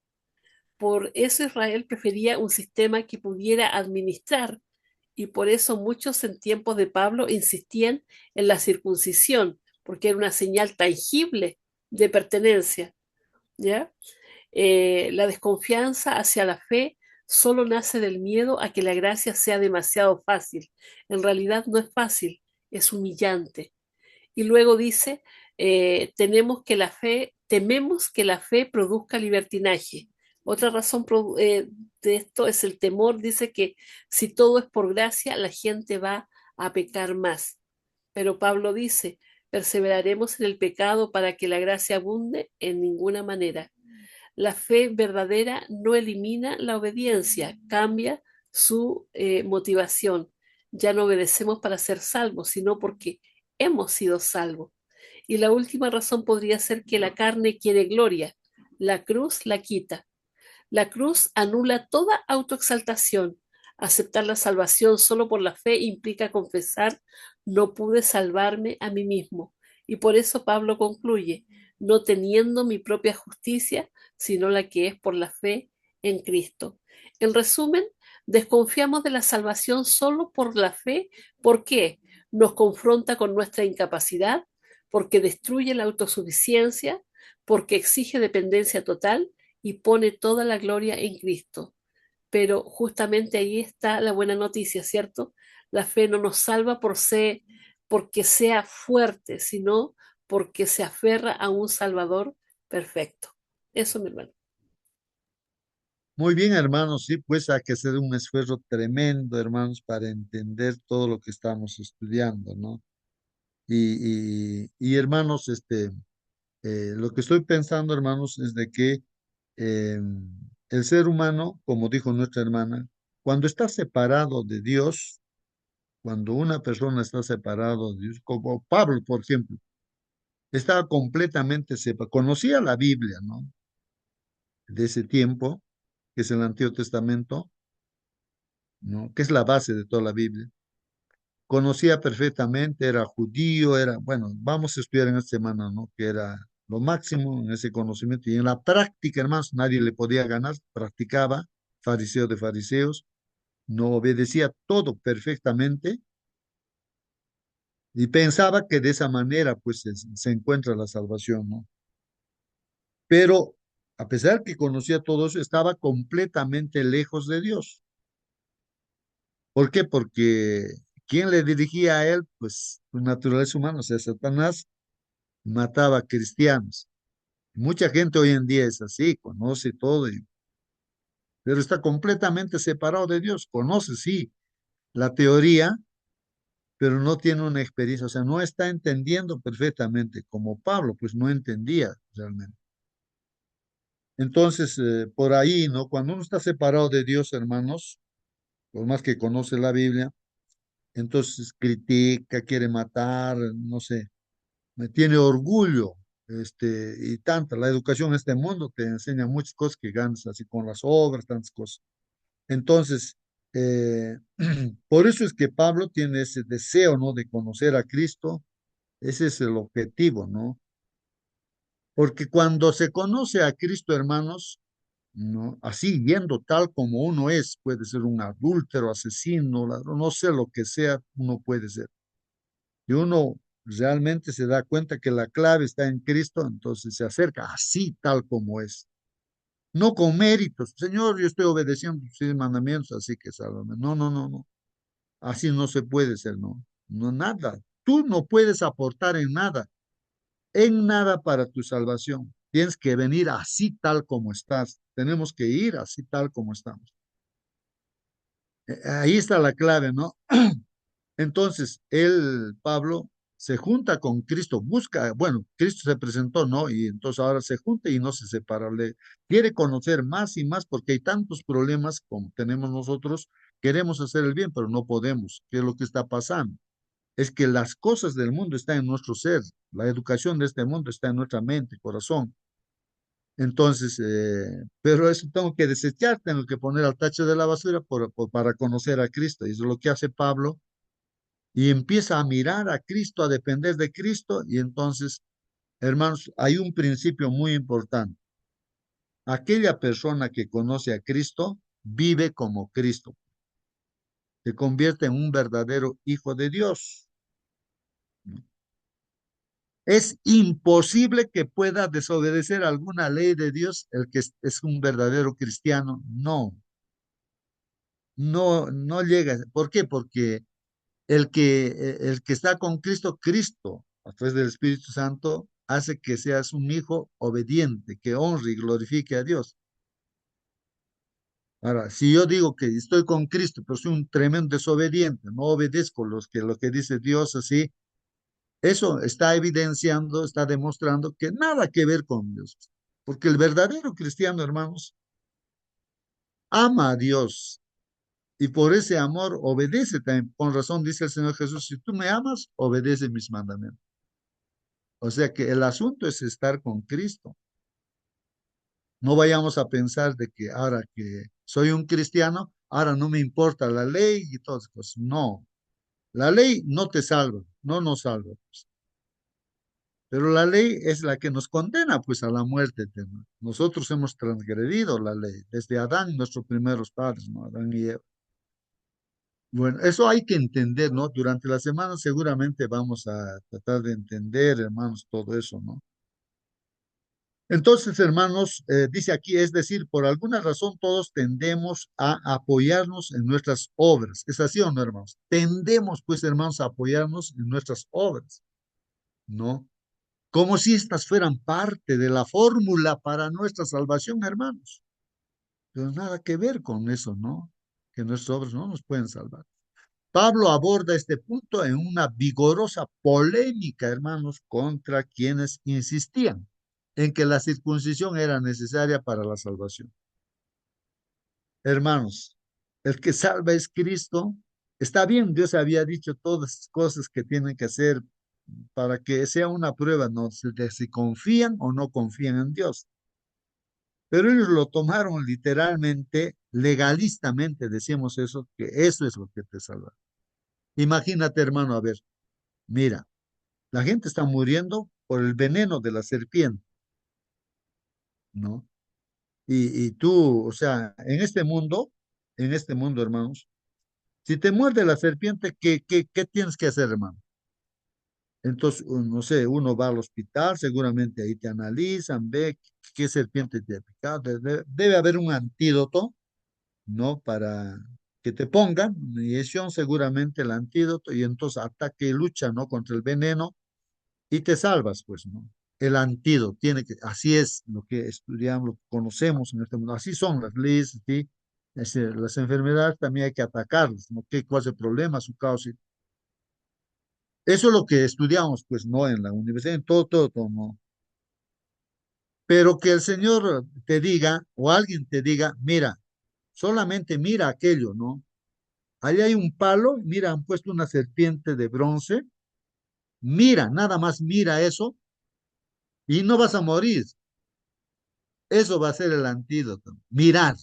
Por eso Israel prefería un sistema que pudiera administrar, y por eso muchos en tiempos de Pablo insistían en la circuncisión, porque era una señal tangible de pertenencia, ¿ya? La desconfianza hacia la fe solo nace del miedo a que la gracia sea demasiado fácil. En realidad no es fácil, es humillante. Y luego dice, tememos que la fe produzca libertinaje. Otra razón de esto es el temor. Dice que si todo es por gracia, la gente va a pecar más. Pero Pablo dice, perseveraremos en el pecado para que la gracia abunde en ninguna manera. La fe verdadera no elimina la obediencia, cambia su motivación. Ya no obedecemos para ser salvos, sino porque hemos sido salvos. Y la última razón podría ser que la carne quiere gloria. La cruz la quita. La cruz anula toda autoexaltación. Aceptar la salvación solo por la fe implica confesar, no pude salvarme a mí mismo. Y por eso Pablo concluye, no teniendo mi propia justicia, sino la que es por la fe en Cristo. En resumen, desconfiamos de la salvación solo por la fe. ¿Por qué? Nos confronta con nuestra incapacidad, porque destruye la autosuficiencia, porque exige dependencia total y pone toda la gloria en Cristo. Pero justamente ahí está la buena noticia, ¿cierto? La fe no nos salva porque sea fuerte, sino porque se aferra a un Salvador perfecto. Eso, mi hermano. Muy bien, hermanos, sí, pues hay que hacer un esfuerzo tremendo, hermanos, para entender todo lo que estamos estudiando, ¿no? Y, hermanos, lo que estoy pensando, hermanos, es de que eh, el ser humano, como dijo nuestra hermana, cuando está separado de Dios, cuando una persona está separado de Dios, como Pablo, por ejemplo, estaba completamente separado, conocía la Biblia, ¿no? De ese tiempo, que es el Antiguo Testamento, ¿no? Que es la base de toda la Biblia. Conocía perfectamente, era judío, era, bueno, vamos a estudiar en esta semana, ¿no? Que era lo máximo en ese conocimiento y en la práctica, hermanos, nadie le podía ganar, practicaba, fariseo de fariseos, no obedecía todo perfectamente y pensaba que de esa manera, pues, se encuentra la salvación, ¿no? Pero a pesar que conocía todo eso, estaba completamente lejos de Dios. ¿Por qué? Porque ¿quién le dirigía a él? Pues su naturaleza humana, o sea, Satanás mataba a cristianos. Mucha gente hoy en día es así, conoce todo, pero está completamente separado de Dios. Conoce, sí, la teoría, pero no tiene una experiencia, o sea, no está entendiendo perfectamente, como Pablo, pues no entendía realmente. Entonces, por ahí, ¿no? Cuando uno está separado de Dios, hermanos, por más que conoce la Biblia, entonces critica, quiere matar, no sé, me tiene orgullo, y tanta. La educación en este mundo te enseña muchas cosas que ganas, así con las obras, tantas cosas. Entonces, eh, por eso es que Pablo tiene ese deseo, ¿no? De conocer a Cristo, ese es el objetivo, ¿no? Porque cuando se conoce a Cristo, hermanos, ¿no? Así, yendo tal como uno es, puede ser un adúltero, asesino, ladrón, no sé lo que sea, uno puede ser. Y uno realmente se da cuenta que la clave está en Cristo, entonces se acerca así tal como es. No con méritos. Señor, yo estoy obedeciendo sus mandamientos, así que sálvame. No, no, no, no. Así no se puede ser, no. No, nada. Tú no puedes aportar en nada para tu salvación. Tienes que venir así tal como estás. Tenemos que ir así tal como estamos. Ahí está la clave, ¿no? Entonces, él, Pablo, se junta con Cristo, busca, bueno, Cristo se presentó, ¿no? Y entonces ahora se junta y no se separa. Le quiere conocer más y más porque hay tantos problemas como tenemos nosotros. Queremos hacer el bien, pero no podemos. ¿Qué es lo que está pasando? Es que las cosas del mundo están en nuestro ser. La educación de este mundo está en nuestra mente, corazón. Entonces, pero eso tengo que desechar, tengo que poner al tacho de la basura para conocer a Cristo. Y eso es lo que hace Pablo y empieza a mirar a Cristo, a depender de Cristo, y entonces, hermanos, hay un principio muy importante. Aquella persona que conoce a Cristo vive como Cristo, se convierte en un verdadero hijo de Dios. Es imposible que pueda desobedecer alguna ley de Dios el que es un verdadero cristiano. No, no, no llega. ¿Por qué? Porque el que está con Cristo, Cristo, a través del Espíritu Santo, hace que seas un hijo obediente, que honre y glorifique a Dios. Ahora, si yo digo que estoy con Cristo, pero soy un tremendo desobediente, no obedezco lo que dice Dios así, eso está evidenciando, está demostrando que nada que ver con Dios. Porque el verdadero cristiano, hermanos, ama a Dios y por ese amor obedece también. Con razón dice el Señor Jesús, si tú me amas, obedece mis mandamientos. O sea que el asunto es estar con Cristo. No vayamos a pensar de que ahora que soy un cristiano, ahora no me importa la ley y todas esas cosas. No, la ley no te salva, no nos salva. Pero la ley es la que nos condena pues a la muerte eterna. Nosotros hemos transgredido la ley desde Adán, nuestros primeros padres, ¿no? Adán y Eva. Bueno, eso hay que entender, ¿no? Durante la semana seguramente vamos a tratar de entender, hermanos, todo eso, ¿no? Entonces, hermanos, dice aquí, es decir, por alguna razón todos tendemos a apoyarnos en nuestras obras. ¿Es así o no, hermanos? Tendemos, pues, hermanos, a apoyarnos en nuestras obras, ¿no? Como si estas fueran parte de la fórmula para nuestra salvación, hermanos. Pero nada que ver con eso, ¿no? Que nuestras obras no nos pueden salvar. Pablo aborda este punto en una vigorosa polémica, hermanos, contra quienes insistían en que la circuncisión era necesaria para la salvación. Hermanos, el que salva es Cristo. Está bien, Dios había dicho todas las cosas que tienen que hacer para que sea una prueba, ¿no? De si confían o no confían en Dios. Pero ellos lo tomaron literalmente, legalistamente, decimos eso, que eso es lo que te salva. Imagínate, hermano, a ver, mira, la gente está muriendo por el veneno de la serpiente, ¿no? Y tú, o sea, en este mundo, hermanos, si te muerde la serpiente, ¿qué tienes que hacer, hermano? Entonces, no sé, uno va al hospital, seguramente ahí te analizan, ve qué serpiente te ha picado. Debe haber un antídoto, ¿no? Para que te pongan una inyección, seguramente el antídoto, y entonces ataque y lucha, ¿no? Contra el veneno y te salvas, pues, ¿no? El antídoto tiene que, así es lo que estudiamos, lo que conocemos en este mundo, así son las leyes, ¿sí? Las enfermedades también hay que atacarlas, ¿no? ¿Cuál es el problema, su causa? Eso es lo que estudiamos, pues, ¿no? En la universidad, en todo, ¿no? Pero que el Señor te diga, o alguien te diga, mira, solamente mira aquello, ¿no? Ahí hay un palo, mira, han puesto una serpiente de bronce, mira, nada más mira eso y no vas a morir. Eso va a ser el antídoto. Mirar,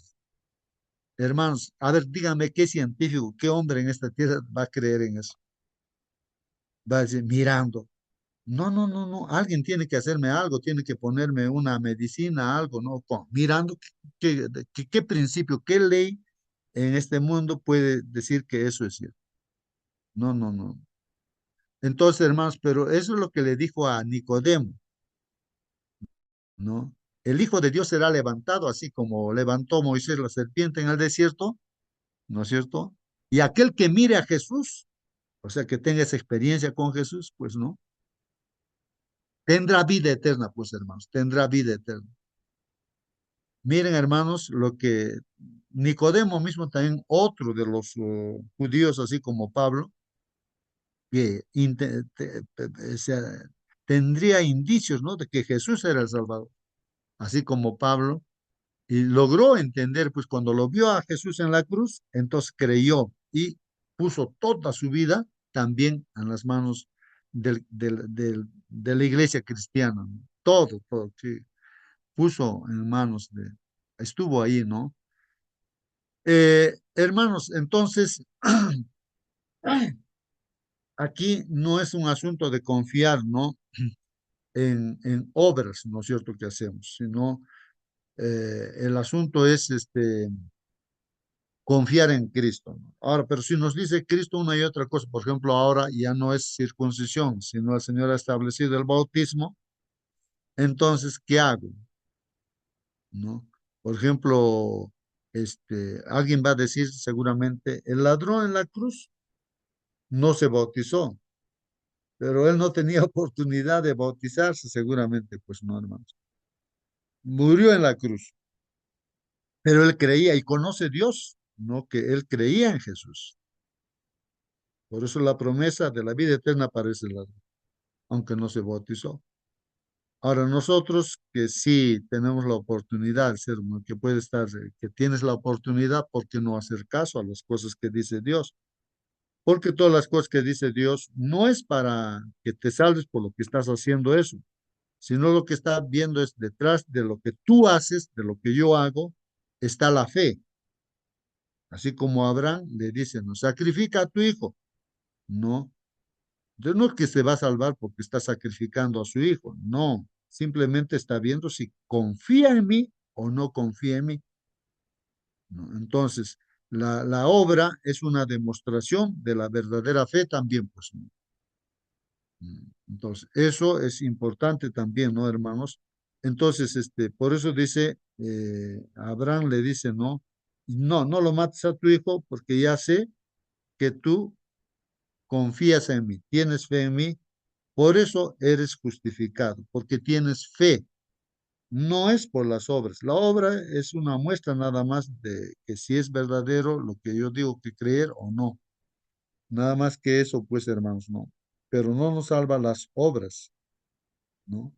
hermanos, a ver, díganme qué científico, qué hombre en esta tierra va a creer en eso. Va a decir, mirando. No, alguien tiene que hacerme algo, tiene que ponerme una medicina, algo, ¿no? Mirando qué principio, qué ley en este mundo puede decir que eso es cierto. No. Entonces, hermanos, pero eso es lo que le dijo a Nicodemo, ¿no? El Hijo de Dios será levantado, así como levantó Moisés la serpiente en el desierto, ¿no es cierto? Y aquel que mire a Jesús, o sea, que tenga esa experiencia con Jesús, pues no, tendrá vida eterna, pues hermanos, tendrá vida eterna. Miren, hermanos, lo que Nicodemo mismo, también otro de los judíos, así como Pablo, que o sea, tendría indicios, ¿no? De que Jesús era el Salvador, así como Pablo, y logró entender, pues cuando lo vio a Jesús en la cruz, entonces creyó y puso toda su vida también en las manos de la iglesia cristiana, ¿no? Todo, sí, puso en manos estuvo ahí, ¿no? Hermanos, entonces, aquí no es un asunto de confiar, ¿no? En obras, ¿no es cierto?, que hacemos, sino el asunto es confiar en Cristo, ¿no? Ahora, pero si nos dice Cristo una y otra cosa, por ejemplo, ahora ya no es circuncisión, sino el Señor ha establecido el bautismo, entonces, ¿qué hago? ¿No? Por ejemplo, alguien va a decir seguramente, el ladrón en la cruz no se bautizó, pero él no tenía oportunidad de bautizarse, seguramente, pues no, hermanos. Murió en la cruz, pero él creía y conoce a Dios, no que él creía en Jesús. Por eso la promesa de la vida eterna parece la, aunque no se bautizó. Ahora nosotros que sí tenemos la oportunidad de ser uno, que puede estar, que tienes la oportunidad, ¿por qué no hacer caso a las cosas que dice Dios? Porque todas las cosas que dice Dios no es para que te salves por lo que estás haciendo eso, sino lo que está viendo es detrás de lo que tú haces, de lo que yo hago, está la fe. Así como Abraham le dice, no sacrifica a tu hijo, no. Entonces, no es que se va a salvar porque está sacrificando a su hijo, no, simplemente está viendo si confía en mí o no confía en mí, ¿no? Entonces, la obra es una demostración de la verdadera fe también, pues, ¿no? Entonces, eso es importante también, ¿no, hermanos? Entonces, por eso dice, Abraham le dice, no, no, no lo mates a tu hijo porque ya sé que tú confías en mí, tienes fe en mí, por eso eres justificado, porque tienes fe. No es por las obras. La obra es una muestra nada más de que si es verdadero lo que yo digo que creer o no. Nada más que eso, pues, hermanos, no. Pero no nos salva las obras, ¿no?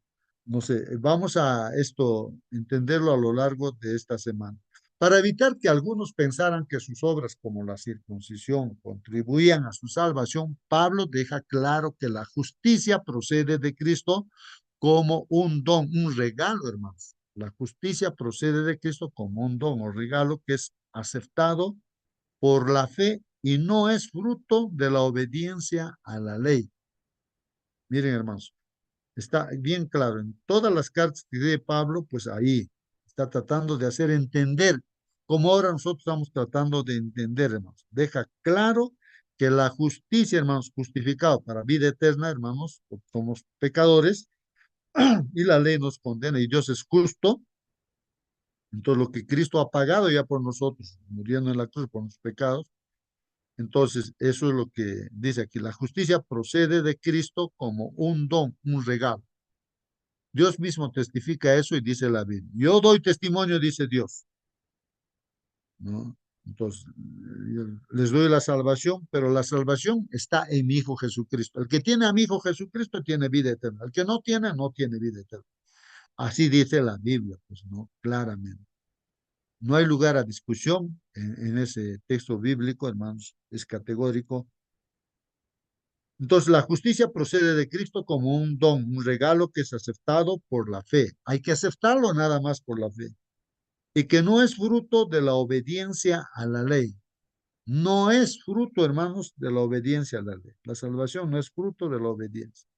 No sé, vamos a esto entenderlo a lo largo de esta semana. Para evitar que algunos pensaran que sus obras, como la circuncisión, contribuían a su salvación, Pablo deja claro que la justicia procede de Cristo como un don, un regalo, hermanos. La justicia procede de Cristo como un don o regalo que es aceptado por la fe y no es fruto de la obediencia a la ley. Miren, hermanos, está bien claro en todas las cartas que de Pablo, pues ahí está tratando de hacer entender, como ahora nosotros estamos tratando de entender, hermanos. Deja claro que la justicia, hermanos, justificado para vida eterna, hermanos, porque somos pecadores y la ley nos condena y Dios es justo. Entonces, lo que Cristo ha pagado ya por nosotros, muriendo en la cruz por nuestros pecados, entonces eso es lo que dice aquí. La justicia procede de Cristo como un don, un regalo. Dios mismo testifica eso y dice la Biblia. Yo doy testimonio, dice Dios, ¿no? Entonces, yo les doy la salvación, pero la salvación está en mi Hijo Jesucristo. El que tiene a mi Hijo Jesucristo tiene vida eterna. El que no tiene, no tiene vida eterna. Así dice la Biblia, pues no, claramente. No hay lugar a discusión en ese texto bíblico, hermanos, es categórico. Entonces, la justicia procede de Cristo como un don, un regalo que es aceptado por la fe. Hay que aceptarlo nada más por la fe. Y que no es fruto de la obediencia a la ley. No es fruto, hermanos, de la obediencia a la ley. La salvación no es fruto de la obediencia.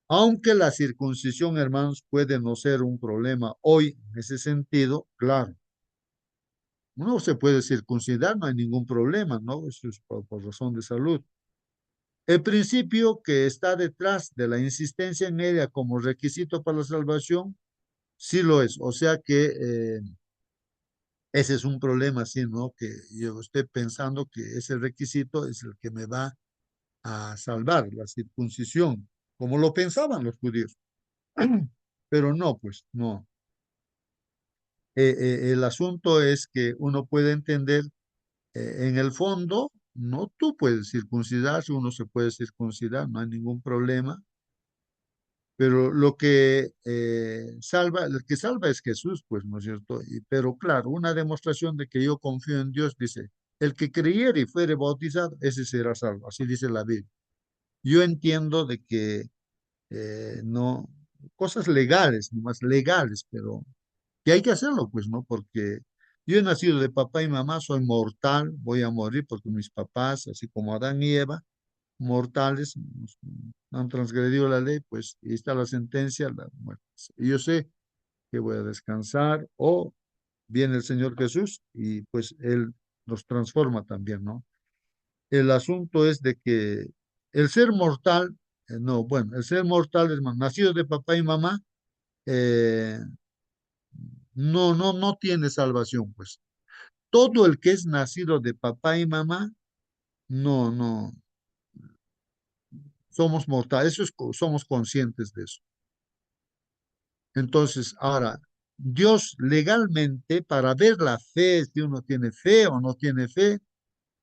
Aunque la circuncisión, hermanos, puede no ser un problema hoy en ese sentido, claro, uno se puede circuncidar, no hay ningún problema, ¿no? Eso es por razón de salud. El principio que está detrás de la insistencia en ella como requisito para la salvación, sí lo es. O sea que ese es un problema, sí, ¿no? Que yo esté pensando que ese requisito es el que me va a salvar, la circuncisión, como lo pensaban los judíos. Pero no, pues no. El asunto es que uno puede entender, en el fondo, no tú puedes circuncidarse, uno se puede circuncidar, no hay ningún problema, pero lo que salva, el que salva es Jesús, pues, ¿no es cierto? Pero claro, una demostración de que yo confío en Dios, dice, el que creyere y fuere bautizado, ese será salvo, así dice la Biblia. Yo entiendo de que no, cosas legales, más legales, pero que hay que hacerlo, pues, ¿no? Porque yo he nacido de papá y mamá, soy mortal, voy a morir porque mis papás, así como Adán y Eva, mortales, han transgredido la ley, pues y está la sentencia, la muerte. Y yo sé que voy a descansar o viene el Señor Jesús y pues Él nos transforma también, ¿no? El asunto es de que el ser mortal, no, bueno, el ser mortal, hermano, nacido de papá y mamá, eh, no tiene salvación, pues. Todo el que es nacido de papá y mamá, no, somos mortales, eso es, somos conscientes de eso. Entonces, ahora, Dios legalmente, para ver la fe, si uno tiene fe o no tiene fe,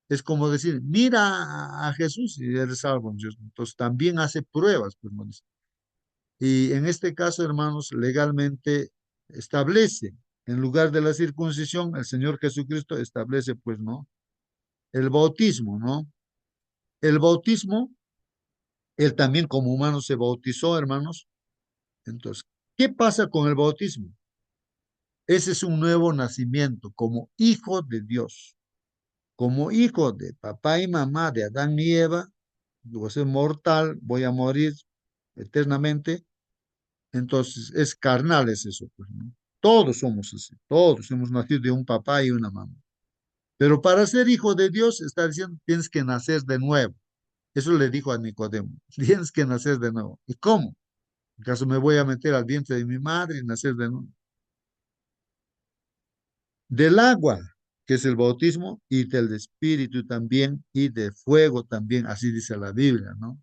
es como decir, mira a Jesús y eres salvo. Dios. Entonces, también hace pruebas, pues, hermanos. Y en este caso, hermanos, legalmente establece, en lugar de la circuncisión, el Señor Jesucristo establece, pues, ¿no? El bautismo, ¿no? El bautismo, Él también como humano se bautizó, hermanos. Entonces, ¿qué pasa con el bautismo? Ese es un nuevo nacimiento como hijo de Dios, como hijo de papá y mamá de Adán y Eva. voy a ser mortal, voy a morir eternamente. Entonces, es carnal es eso, pues, ¿no? Todos somos así, todos hemos nacido de un papá y una mamá. Pero para ser hijo de Dios, está diciendo, tienes que nacer de nuevo. Eso le dijo a Nicodemo, tienes que nacer de nuevo. ¿Y cómo? ¿Acaso me voy a meter al vientre de mi madre y nacer de nuevo? Del agua, que es el bautismo, y del espíritu también, y de fuego también, así dice la Biblia, ¿no?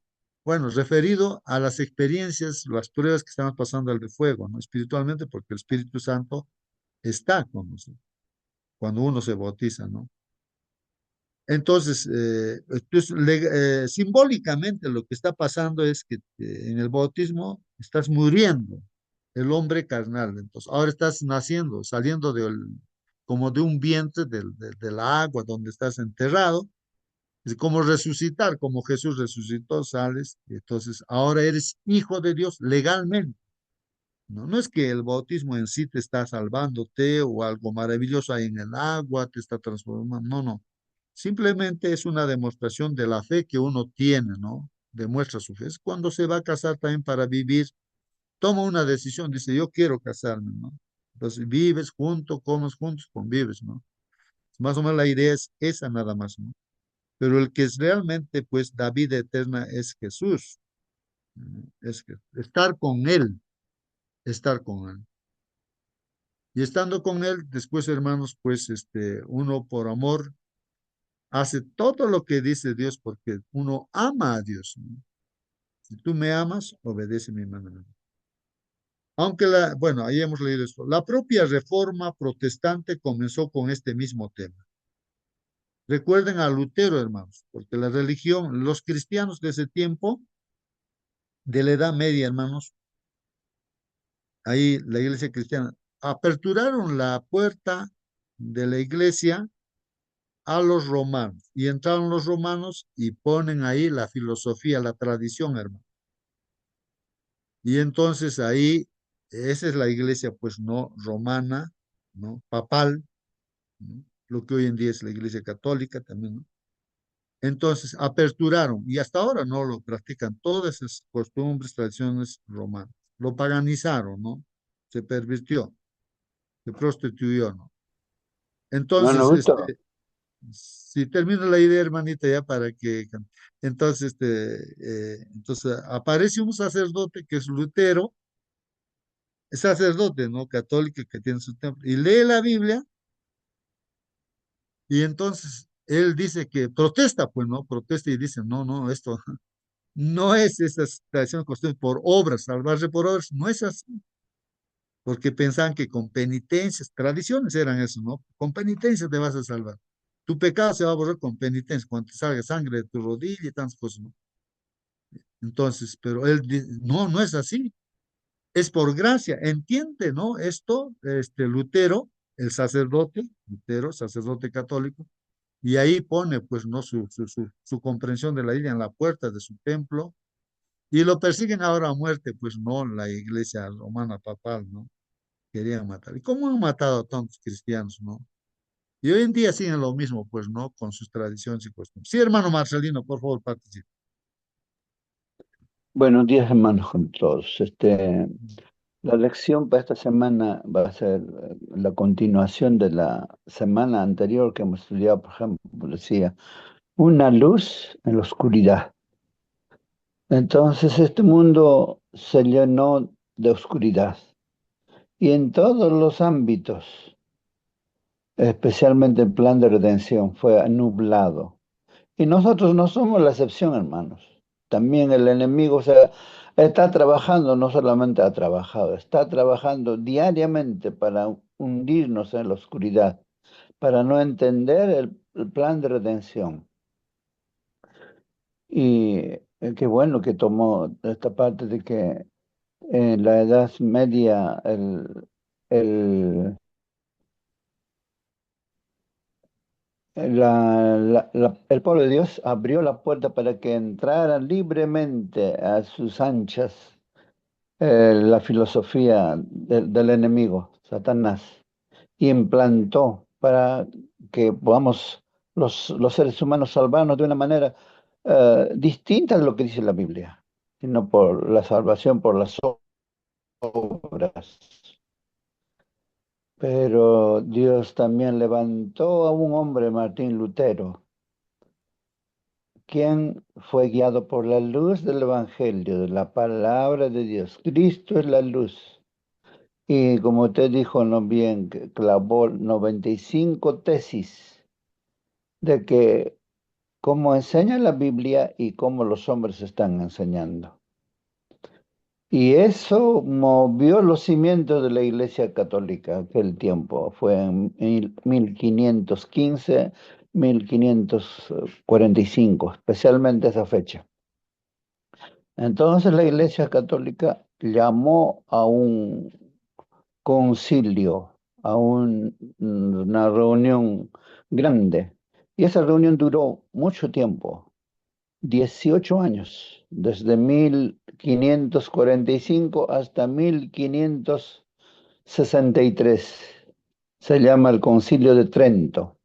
Bueno, referido a las experiencias, las pruebas que estamos pasando al de fuego, ¿no? Espiritualmente, porque el Espíritu Santo está con nosotros cuando uno se bautiza, ¿no? Entonces, simbólicamente lo que está pasando es que en el bautismo estás muriendo, el hombre carnal. Entonces, ahora estás naciendo, saliendo como de un vientre de la agua donde estás enterrado. Es como resucitar, como Jesús resucitó, sales. Y entonces, ahora eres hijo de Dios legalmente. No, no es que el bautismo en sí te está salvándote o algo maravilloso ahí en el agua, te está transformando. No, no. Simplemente es una demostración de la fe que uno tiene, ¿no? Demuestra su fe. Es cuando se va a casar también para vivir, toma una decisión, dice, yo quiero casarme, ¿no? Entonces vives junto, comes juntos, convives, ¿no? Más o menos la idea es esa nada más, ¿no? Pero el que es realmente, pues, da vida eterna es Jesús. Es que estar con Él, estar con Él. Y estando con Él, después, hermanos, pues, uno por amor hace todo lo que dice Dios porque uno ama a Dios, ¿no? Si tú me amas, obedece mi mandamiento. Aunque bueno, ahí hemos leído esto. La propia reforma protestante comenzó con este mismo tema. Recuerden a Lutero, hermanos, porque la religión, los cristianos de ese tiempo, de la Edad Media, hermanos, ahí la iglesia cristiana, aperturaron la puerta de la iglesia a los romanos y entraron los romanos y ponen ahí la filosofía, la tradición, hermano. Y entonces ahí, esa es la iglesia, pues no romana, no papal, ¿no? Lo que hoy en día es la iglesia católica también, ¿no? Entonces aperturaron y hasta ahora no lo practican todas esas costumbres, tradiciones romanas. Lo paganizaron, ¿no? Se pervirtió, se prostituyó, ¿no? Hermano Entonces, Augusto, si termino la idea, hermanita, ya para que, entonces, entonces aparece un sacerdote que es Lutero, es sacerdote, ¿no? Católico que tiene su templo, y lee la Biblia, y entonces él dice que protesta, pues, ¿no? Protesta y dice, no, no, esto no es esa tradición costumbre por obras, salvarse por obras, no es así, porque pensaban que con penitencias, tradiciones eran eso, ¿no? Con penitencias te vas a salvar. Tu pecado se va a borrar con penitencia, cuando te salga sangre de tu rodilla y tantas cosas, ¿no? Entonces, pero él dice, no, no es así, es por gracia, entiende, ¿no? Esto, Lutero, el sacerdote, Lutero, sacerdote católico, y ahí pone, pues, ¿no? Su comprensión de la Biblia en la puerta de su templo, y lo persiguen ahora a muerte, pues, no, la iglesia romana papal, ¿no? Querían matar. ¿Y cómo han matado a tantos cristianos, no? Y hoy en día siguen lo mismo, pues, ¿no? Con sus tradiciones y costumbres. Sí, hermano Marcelino, por favor, participe. buenos días hermanos con todos. La lección para esta semana va a ser la continuación de la semana anterior que hemos estudiado, por ejemplo, decía, una luz en la oscuridad. Entonces este mundo se llenó de oscuridad y en todos los ámbitos, especialmente el plan de redención, fue nublado. Y nosotros no somos la excepción, hermanos. También el enemigo, o sea, está trabajando, no solamente ha trabajado, está trabajando diariamente para hundirnos en la oscuridad, para no entender el plan de redención. Y qué bueno que tomó esta parte de que en la Edad Media el, el pueblo de Dios abrió la puerta para que entraran libremente a sus anchas la filosofía del enemigo, Satanás, y implantó para que podamos los seres humanos salvarnos de una manera distinta de lo que dice la Biblia, sino por la salvación por las obras. Pero Dios también levantó a un hombre, Martín Lutero, quien fue guiado por la luz del Evangelio, de la palabra de Dios. Cristo es la luz. Y como usted dijo, no bien, que clavó 95 tesis de que cómo enseña la Biblia y cómo los hombres están enseñando. Y eso movió los cimientos de la Iglesia Católica aquel tiempo. Fue en 1515, 1545, especialmente esa fecha. Entonces la Iglesia Católica llamó a un concilio, a una reunión grande. Y esa reunión duró mucho tiempo, 18 años, desde 1545 hasta 1563. Se llama el Concilio de Trento.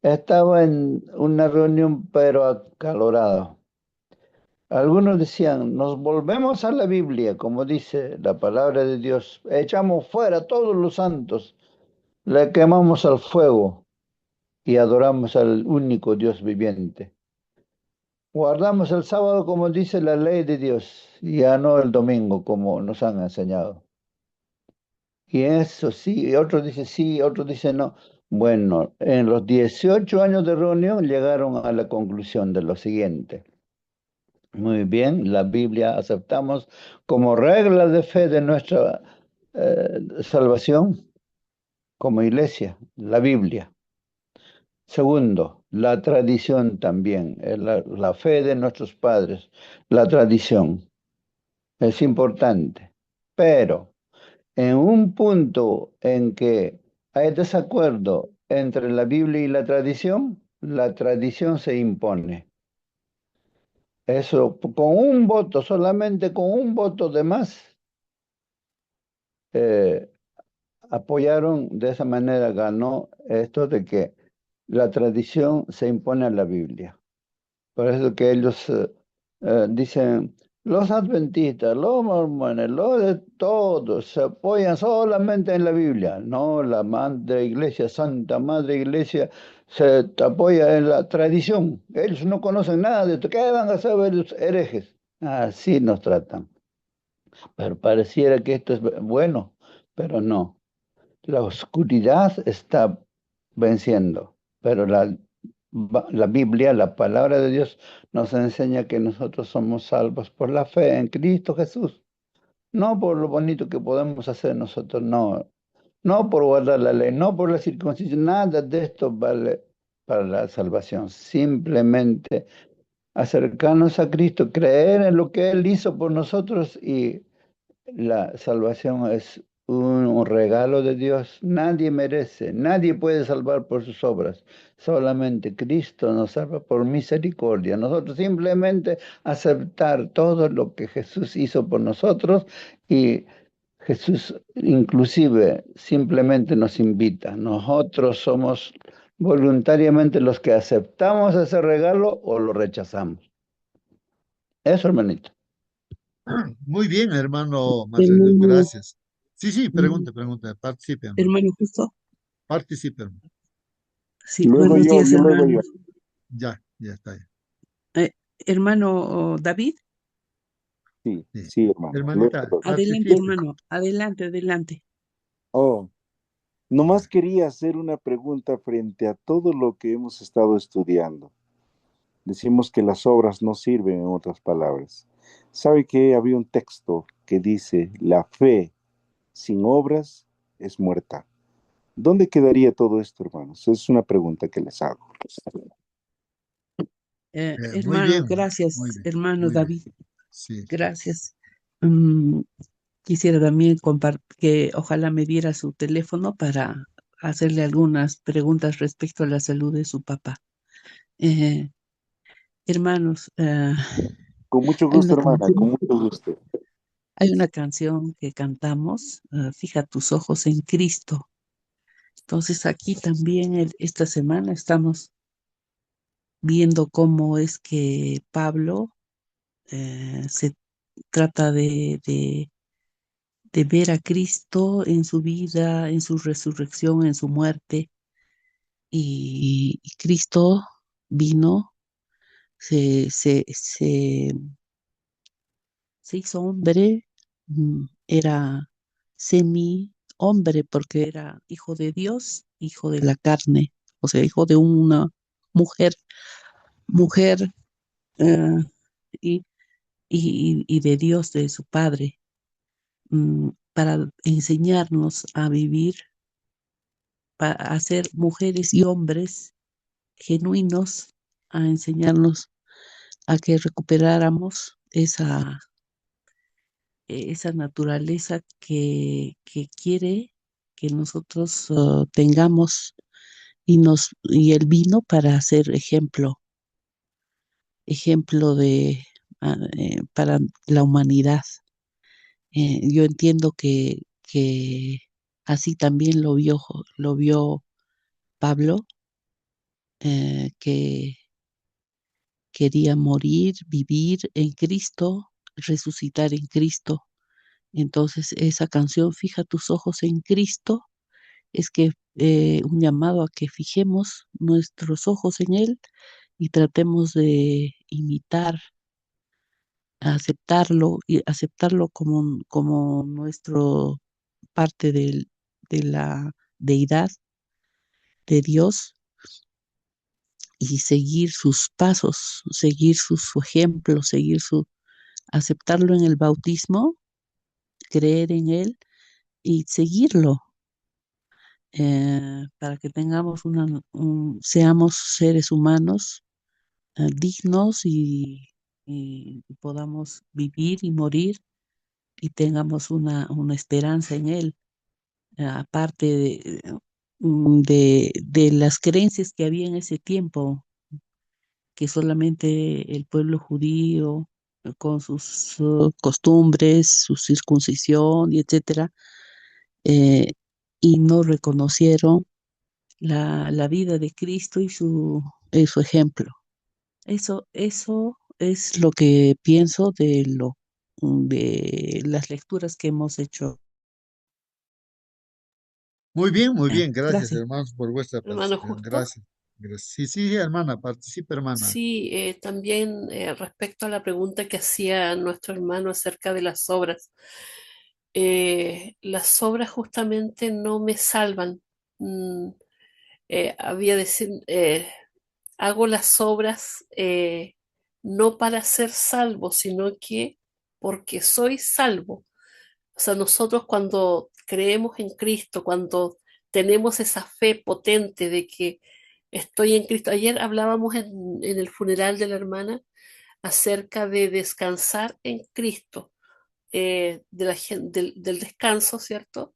Estaba en una reunión pero acalorada. Algunos decían, nos volvemos a la Biblia, como dice la palabra de Dios, echamos fuera a todos los santos, le quemamos al fuego y adoramos al único Dios viviente. Guardamos el sábado como dice la ley de Dios, y ya no el domingo como nos han enseñado. Y eso sí, y otros dicen sí, otros dicen no. Bueno, en los 18 años de reunión llegaron a la conclusión de lo siguiente. Muy bien, la Biblia aceptamos como regla de fe de nuestra salvación como iglesia, la Biblia. Segundo, la tradición también, la fe de nuestros padres, la tradición es importante. Pero en un punto en que hay desacuerdo entre la Biblia y la tradición se impone. Eso, con un voto, solamente con un voto de más, eh, apoyaron, de esa manera ganó esto de que la tradición se impone a la Biblia. Por eso que ellos dicen, los adventistas, los mormones, los de todos se apoyan solamente en la Biblia. No, la Madre Iglesia, Santa Madre Iglesia, se apoya en la tradición. Ellos no conocen nada de esto. ¿Qué van a saber los herejes? Así nos tratan. Pero pareciera que esto es bueno, pero no. La oscuridad está venciendo, pero la Biblia, la palabra de Dios, nos enseña que nosotros somos salvos por la fe en Cristo Jesús, no por lo bonito que podemos hacer nosotros, no, no por guardar la ley, no por la circuncisión, nada de esto vale para la salvación, simplemente acercarnos a Cristo, creer en lo que Él hizo por nosotros y la salvación es un regalo de Dios. Nadie merece, nadie puede salvar por sus obras. Solamente Cristo nos salva por misericordia. Nosotros simplemente aceptar todo lo que Jesús hizo por nosotros y Jesús inclusive simplemente nos invita. Nosotros somos voluntariamente los que aceptamos ese regalo o lo rechazamos. Eso, hermanito. Muy bien, hermano Marcelo, Hermano, gracias. Sí, sí, mm, participe, hermano. hermano justo, Participe, hermano. sí, buenos días, Luego yo. hermanos. Ya está. Ya. Eh, hermano David, Sí, Sí. sí, hermano. Luego Hermanita, yo. adelante, participe. hermano, adelante, adelante. Oh, nomás quería hacer una pregunta frente a todo lo que hemos estado estudiando. Decimos que las obras no sirven, en otras palabras. ¿Sabe que había un texto que dice, la fe sin obras es muerta? ¿Dónde quedaría todo esto, hermanos? Es una pregunta que les hago. Muy Hermano, bien, muy gracias, bien, hermano muy bien. David, Sí. gracias. Mm, quisiera también que ojalá me diera su teléfono para hacerle algunas preguntas respecto a la salud de su papá. Eh, hermanos, Con mucho hay gusto, una hermana, con canción, mucho gusto. hay una canción que cantamos, Fija tus ojos en Cristo. Entonces aquí también esta semana estamos viendo cómo es que Pablo se trata de ver a Cristo en su vida, en su resurrección, en su muerte. Y Cristo vino, se, se, se, se hizo hombre, era semi hombre porque era hijo de Dios, hijo de la carne, o sea, hijo de una mujer, mujer eh, y, y de Dios, de su Padre, para enseñarnos a vivir, a ser mujeres y hombres genuinos, a enseñarnos a que recuperáramos esa naturaleza que quiere que nosotros tengamos y Él vino para ser ejemplo para la humanidad. Yo entiendo que así también lo vio Pablo, que quería morir, vivir en Cristo, resucitar en Cristo. Entonces, esa canción, Fija tus ojos en Cristo, es que un llamado a que fijemos nuestros ojos en Él y tratemos de imitar, aceptarlo y aceptarlo como nuestro parte de la deidad de Dios y seguir sus pasos, seguir su ejemplo, aceptarlo en el bautismo, creer en Él y seguirlo para que tengamos seamos seres humanos dignos y podamos vivir y morir y tengamos una esperanza en Él, aparte de las creencias que había en ese tiempo, que solamente el pueblo judío, con sus costumbres, su circuncisión y etcétera, eh, y no reconocieron la vida de Cristo y su ejemplo. Eso es lo que pienso de las lecturas que hemos hecho. Muy bien, gracias Gracias. hermanos por vuestra Hermano participación. Justo. Gracias. Gracias. Sí, sí, hermana, participa, hermana. Sí, también respecto a la pregunta que hacía nuestro hermano acerca de las obras justamente no me salvan. Mm, había decir, hago las obras no para ser salvo, sino que porque soy salvo. O sea, nosotros cuando creemos en Cristo, cuando tenemos esa fe potente de que estoy en Cristo. Ayer hablábamos en el funeral de la hermana acerca de descansar en Cristo, del descanso, ¿cierto?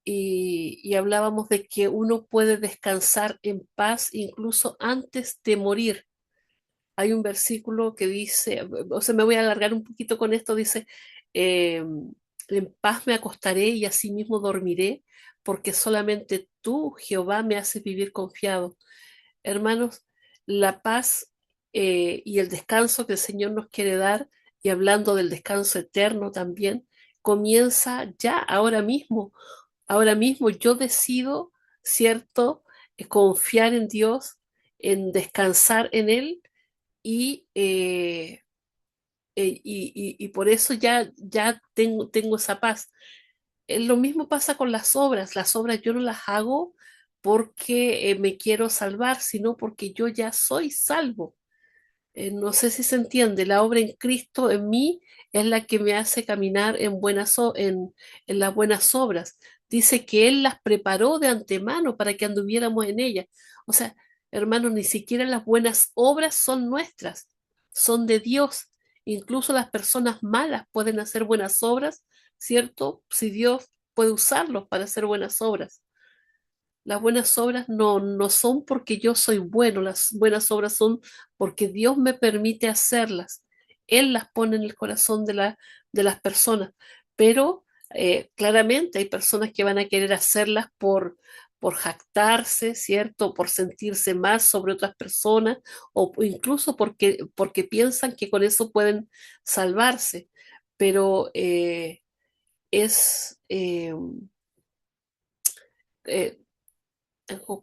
Y hablábamos de que uno puede descansar en paz incluso antes de morir. Hay un versículo que dice, o sea, me voy a alargar un poquito con esto, dice, eh, en paz me acostaré y asimismo dormiré, porque solamente tú, Jehová, me haces vivir confiado. Hermanos, la paz y el descanso que el Señor nos quiere dar, y hablando del descanso eterno también, comienza ya, ahora mismo. Ahora mismo yo decido, ¿cierto?, confiar en Dios, en descansar en Él y por eso ya tengo esa paz. Lo mismo pasa con las obras yo no las hago porque me quiero salvar, sino porque yo ya soy salvo. No sé si se entiende, la obra en Cristo en mí es la que me hace caminar en las buenas obras. Dice que Él las preparó de antemano para que anduviéramos en ellas. O sea, hermanos, ni siquiera las buenas obras son nuestras, son de Dios. Incluso las personas malas pueden hacer buenas obras, ¿cierto? Si Dios puede usarlos para hacer buenas obras. Las buenas obras no son porque yo soy bueno, las buenas obras son porque Dios me permite hacerlas. Él las pone en el corazón de las personas, pero claramente hay personas que van a querer hacerlas por jactarse, ¿cierto? Por sentirse más sobre otras personas o incluso porque piensan que con eso pueden salvarse. Pero es, eh,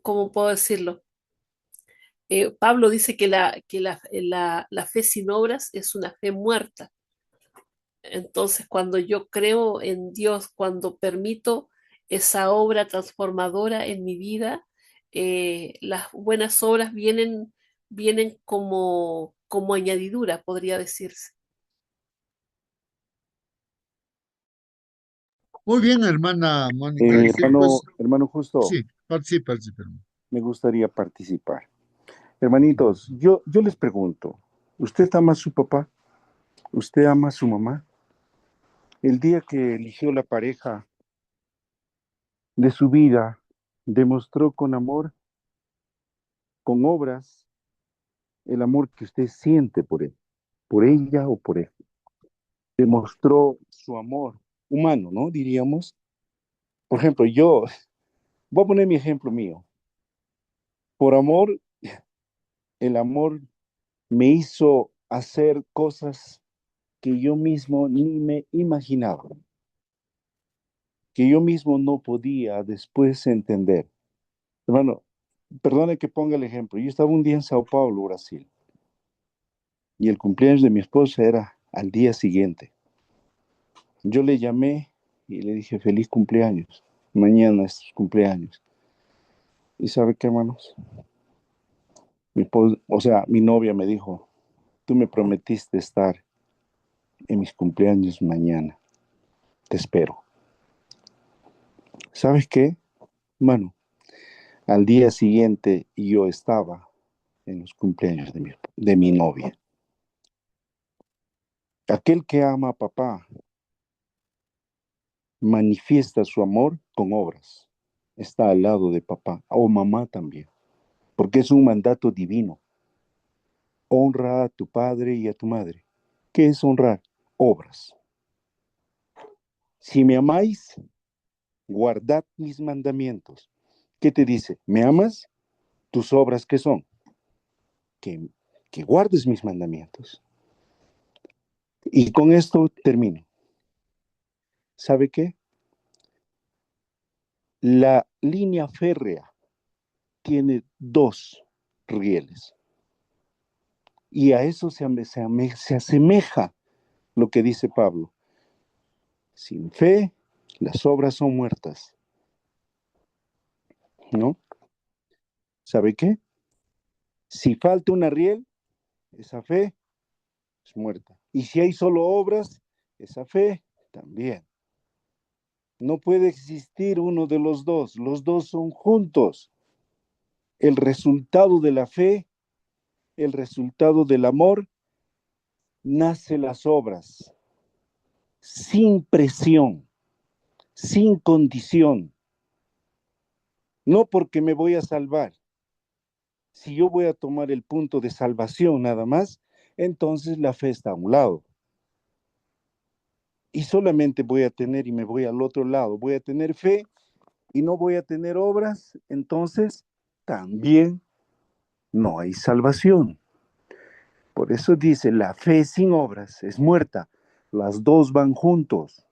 ¿cómo puedo decirlo? Pablo dice que la fe sin obras es una fe muerta. Entonces, cuando yo creo en Dios, cuando permito esa obra transformadora en mi vida, las buenas obras vienen como añadidura, podría decirse. Muy bien, hermana Mónica. Sí, pues Hermano Justo, sí, participa, participa, hermano. me gustaría participar. Hermanitos, yo les pregunto, ¿usted ama a su papá? ¿Usted ama a su mamá? El día que eligió la pareja de su vida, demostró con amor, con obras, el amor que usted siente por él, por ella o por él. Demostró su amor humano, ¿no? Diríamos. Por ejemplo, yo voy a poner mi ejemplo mío. Por amor, el amor me hizo hacer cosas que yo mismo ni me imaginaba, que yo mismo no podía después entender. Hermano, perdone que ponga el ejemplo. Yo estaba un día en Sao Paulo, Brasil, y el cumpleaños de mi esposa era al día siguiente. Yo le llamé y le dije, feliz cumpleaños. Mañana es tu cumpleaños. ¿Y sabe qué, hermanos? Mi novia me dijo, tú me prometiste estar en mis cumpleaños mañana. Te espero. ¿Sabes qué? Mano, al día siguiente yo estaba en los cumpleaños de mi novia. Aquel que ama a papá manifiesta su amor con obras. Está al lado de papá o mamá también, porque es un mandato divino. Honra a tu padre y a tu madre. ¿Qué es honrar? Obras. Si me amáis, guardad mis mandamientos. ¿Qué te dice? ¿Me amas? ¿Tus obras qué son? Que, que guardes mis mandamientos. Y con esto termino. ¿Sabe qué? La línea férrea tiene dos rieles. Y a eso se asemeja lo que dice Pablo. Sin fe, las obras son muertas. ¿No? ¿Sabe qué? Si falta una riel, esa fe es muerta. Y si hay solo obras, esa fe también. No puede existir uno de los dos son juntos. El resultado de la fe, el resultado del amor, nace las obras, sin presión, sin condición. No porque me voy a salvar. Si yo voy a tomar el punto de salvación nada más, entonces la fe está a un lado. Y solamente voy a tener, y me voy al otro lado, voy a tener fe y no voy a tener obras, entonces también no hay salvación. Por eso dice, la fe sin obras es muerta. Las dos van juntos.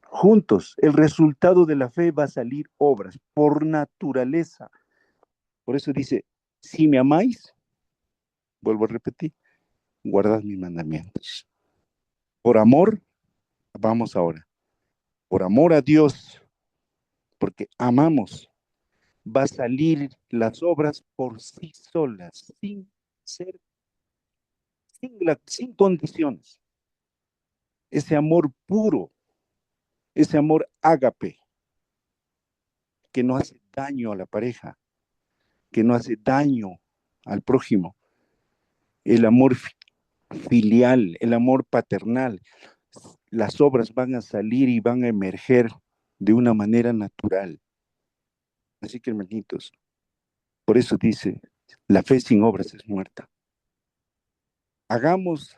Juntos, el resultado de la fe va a salir obras por naturaleza. Por eso dice, si me amáis, vuelvo a repetir, guardad mis mandamientos. Por amor, vamos ahora. Por amor a Dios, porque amamos, va a salir las obras por sí solas, ser, sin condiciones. Ese amor puro, ese amor ágape, que no hace daño a la pareja, que no hace daño al prójimo. El amor filial, el amor paternal. Las obras van a salir y van a emerger de una manera natural. Así que, hermanitos, por eso dice, la fe sin obras es muerta. Hagamos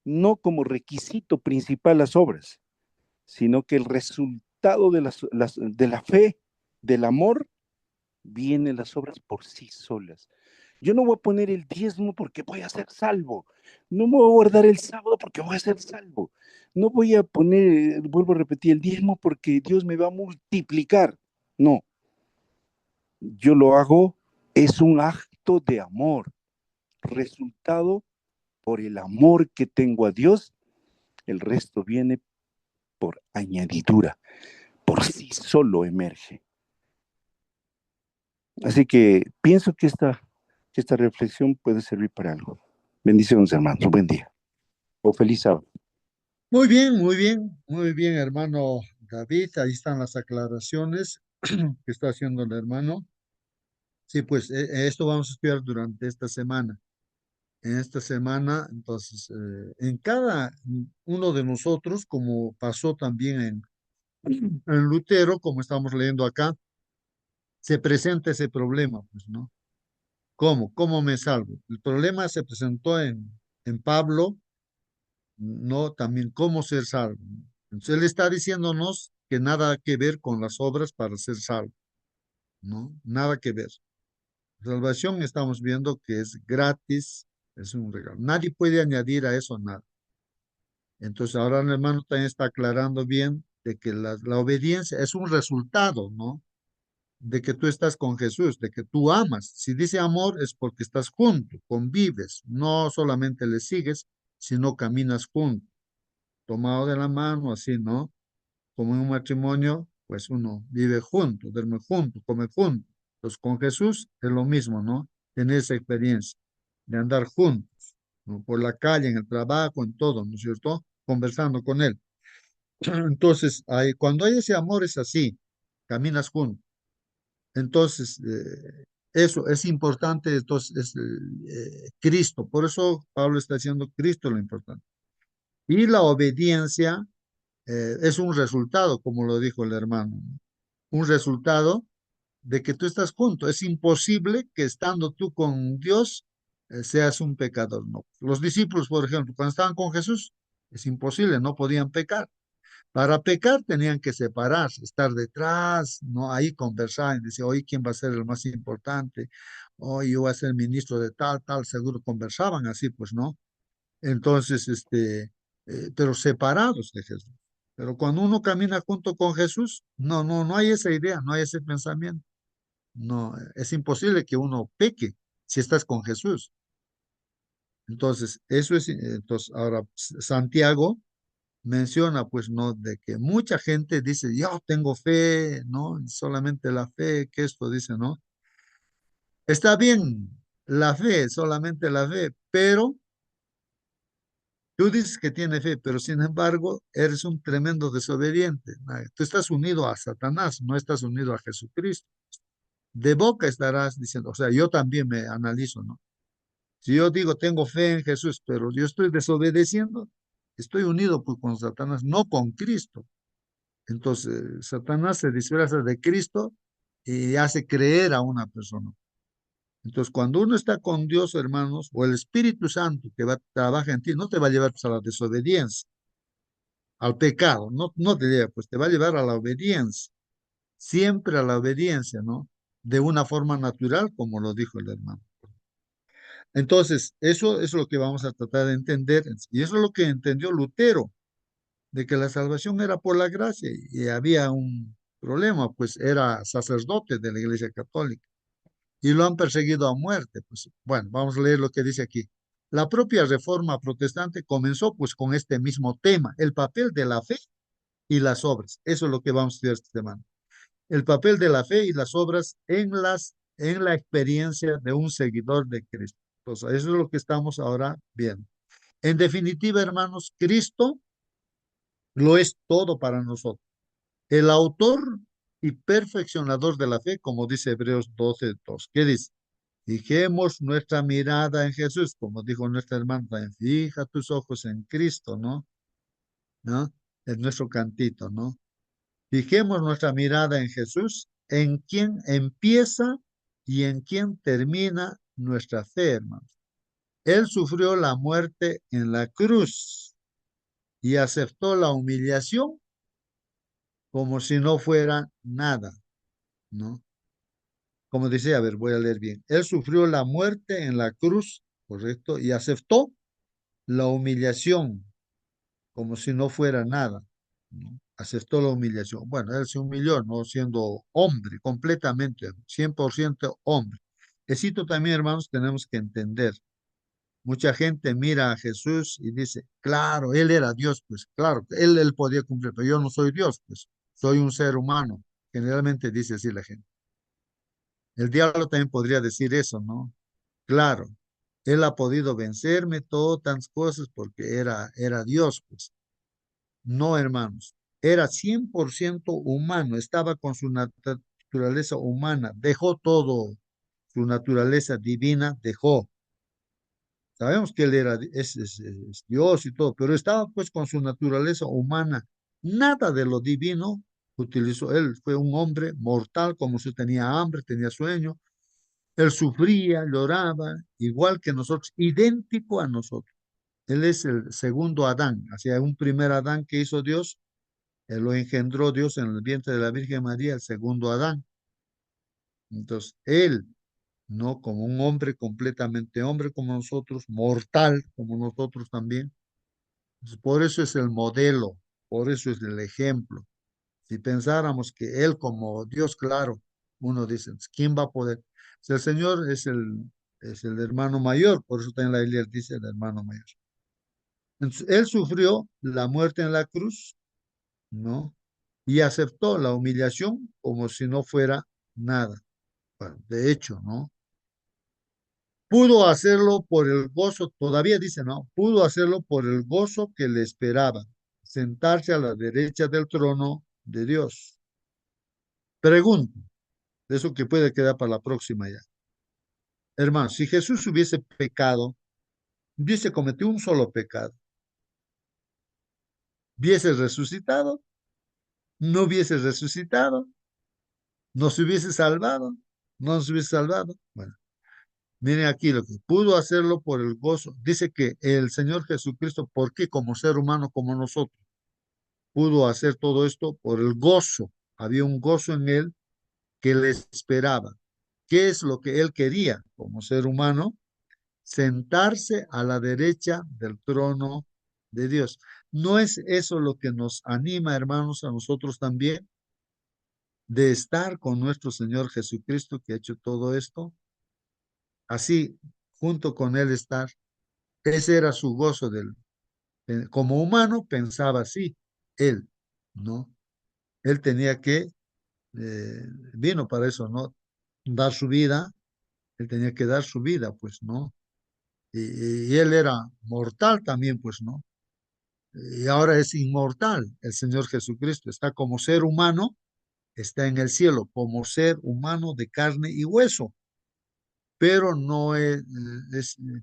no como requisito principal las obras, sino que el resultado resultado de de la fe, del amor, vienen las obras por sí solas. Yo no voy a poner el diezmo porque voy a ser salvo. No me voy a guardar el sábado porque voy a ser salvo. No voy a poner, vuelvo a repetir, el diezmo porque Dios me va a multiplicar. No, yo lo hago, es un acto de amor, resultado por el amor que tengo a Dios. El resto viene por añadidura, por sí solo emerge. Así que pienso que esta reflexión puede servir para algo. Bendiciones, hermanos. Buen día. O feliz sábado. Muy bien, hermano David. Ahí están las aclaraciones que está haciendo el hermano. Sí, pues esto vamos a estudiar durante esta semana. En esta semana, entonces, en cada uno de nosotros, como pasó también en Lutero, como estamos leyendo acá, se presenta ese problema, pues, ¿no? ¿Cómo? ¿Cómo me salvo? El problema se presentó en Pablo, no también cómo ser salvo, ¿no? Entonces, él está diciéndonos que nada que ver con las obras para ser salvo, ¿no? Nada que ver. Salvación estamos viendo que es gratis, es un regalo. Nadie puede añadir a eso nada. Entonces, ahora el hermano también está aclarando bien de que la obediencia es un resultado, ¿no? De que tú estás con Jesús, de que tú amas. Si dice amor es porque estás junto, convives, no solamente le sigues, sino caminas junto, tomado de la mano, así, ¿no? Como en un matrimonio, pues uno vive junto, duerme junto, come junto. Entonces con Jesús es lo mismo, ¿no? Tener esa experiencia de andar juntos, ¿no? Por la calle, en el trabajo, en todo, ¿no es cierto? Conversando con Él. Entonces, cuando hay ese amor es así, caminas juntos. Entonces, eso es importante, entonces es Cristo. Por eso Pablo está diciendo Cristo lo importante. Y la obediencia es un resultado, como lo dijo el hermano, ¿no? Un resultado de que tú estás junto. Es imposible que estando tú con Dios seas un pecador, ¿no? Los discípulos, por ejemplo, cuando estaban con Jesús, es imposible, no podían pecar. Para pecar tenían que separarse, estar detrás, ¿no? Ahí conversar y decir, hoy quién va a ser el más importante, hoy yo voy a ser ministro de tal, tal, seguro conversaban así, pues, ¿no? Entonces, pero separados de Jesús. Pero cuando uno camina junto con Jesús, no hay esa idea, no hay ese pensamiento. No, es imposible que uno peque si estás con Jesús. Entonces, eso es, entonces, ahora Santiago menciona, pues, ¿no? De que mucha gente dice, yo tengo fe, ¿no? Solamente la fe, que esto dice, ¿no? Está bien, la fe, solamente la fe, pero tú dices que tienes fe, pero sin embargo, eres un tremendo desobediente. Tú estás unido a Satanás, no estás unido a Jesucristo. De boca estarás diciendo, o sea, yo también me analizo, ¿no? Si yo digo, tengo fe en Jesús, pero yo estoy desobedeciendo, estoy unido pues, con Satanás, no con Cristo. Entonces, Satanás se disfraza de Cristo y hace creer a una persona. Entonces, cuando uno está con Dios, hermanos, o el Espíritu Santo que trabaja en ti, no te va a llevar pues, a la desobediencia, al pecado, no te lleva, pues te va a llevar a la obediencia, siempre a la obediencia, ¿no? De una forma natural, como lo dijo el hermano. Entonces, eso es lo que vamos a tratar de entender, y eso es lo que entendió Lutero, de que la salvación era por la gracia y había un problema, pues era sacerdote de la Iglesia Católica y lo han perseguido a muerte. Pues bueno, vamos a leer lo que dice aquí. La propia reforma protestante comenzó pues con este mismo tema, el papel de la fe y las obras. Eso es lo que vamos a estudiar esta semana. El papel de la fe y las obras en la experiencia de un seguidor de Cristo. Entonces, eso es lo que estamos ahora viendo. En definitiva, hermanos, Cristo lo es todo para nosotros. El autor y perfeccionador de la fe, como dice Hebreos 12:2. ¿Qué dice? Fijemos nuestra mirada en Jesús, como dijo nuestra hermana, fija tus ojos en Cristo, ¿no? ¿No? Es nuestro cantito, ¿no? Fijemos nuestra mirada en Jesús, en quien empieza y en quien termina nuestra fe, hermanos. Él sufrió la muerte en la cruz y aceptó la humillación como si no fuera nada, ¿no? Como dice, a ver, voy a leer bien. Él sufrió la muerte en la cruz, ¿correcto? Y aceptó la humillación como si no fuera nada, ¿no? Aceptó la humillación. Bueno, él se humilló, no siendo hombre, completamente, 100% hombre. Esto también, hermanos, tenemos que entender. Mucha gente mira a Jesús y dice, claro, él era Dios, pues claro, él podía cumplir, pero yo no soy Dios, pues soy un ser humano. Generalmente dice así la gente. El diablo también podría decir eso, ¿no? Claro, él ha podido vencerme, todas tantas cosas, porque era Dios, pues. No, hermanos, era 100% humano, estaba con su naturaleza humana, dejó todo, su naturaleza divina, dejó. Sabemos que él es Dios y todo, pero estaba pues con su naturaleza humana. Nada de lo divino utilizó. Él fue un hombre mortal, como si tenía hambre, tenía sueño. Él sufría, lloraba, igual que nosotros, idéntico a nosotros. Él es el segundo Adán, hacia un primer Adán que hizo Dios. Él lo engendró Dios en el vientre de la Virgen María, el segundo Adán. Entonces, él, no como un hombre completamente hombre como nosotros, mortal como nosotros también. Entonces, por eso es el modelo, por eso es el ejemplo. Si pensáramos que él como Dios, claro, uno dice, ¿quién va a poder? Si el Señor es el hermano mayor, por eso también la Biblia dice el hermano mayor. Entonces, él sufrió la muerte en la cruz, ¿no? Y aceptó la humillación como si no fuera nada. Bueno, de hecho, ¿no? Pudo hacerlo por el gozo, todavía dice, no, pudo hacerlo por el gozo que le esperaba, sentarse a la derecha del trono de Dios. Pregunto, eso que puede quedar para la próxima ya. Hermano, si Jesús hubiese pecado, hubiese cometido un solo pecado, hubiese resucitado, no hubiese resucitado, no se hubiese salvado, no se hubiese salvado. Bueno, miren aquí lo que pudo hacerlo por el gozo. Dice que el Señor Jesucristo, ¿por qué? Como ser humano como nosotros, pudo hacer todo esto por el gozo. Había un gozo en él que le esperaba. ¿Qué es lo que él quería como ser humano? Sentarse a la derecha del trono de Dios. ¿No es eso lo que nos anima, hermanos, a nosotros también, de estar con nuestro Señor Jesucristo que ha hecho todo esto? Así, junto con él estar. Ese era su gozo del, como humano pensaba así, él, ¿no? Él tenía que, vino para eso, ¿no? Dar su vida, él tenía que dar su vida, pues, ¿no? Y él era mortal también, pues, ¿no? Y ahora es inmortal, el Señor Jesucristo, está como ser humano, está en el cielo, como ser humano de carne y hueso, pero no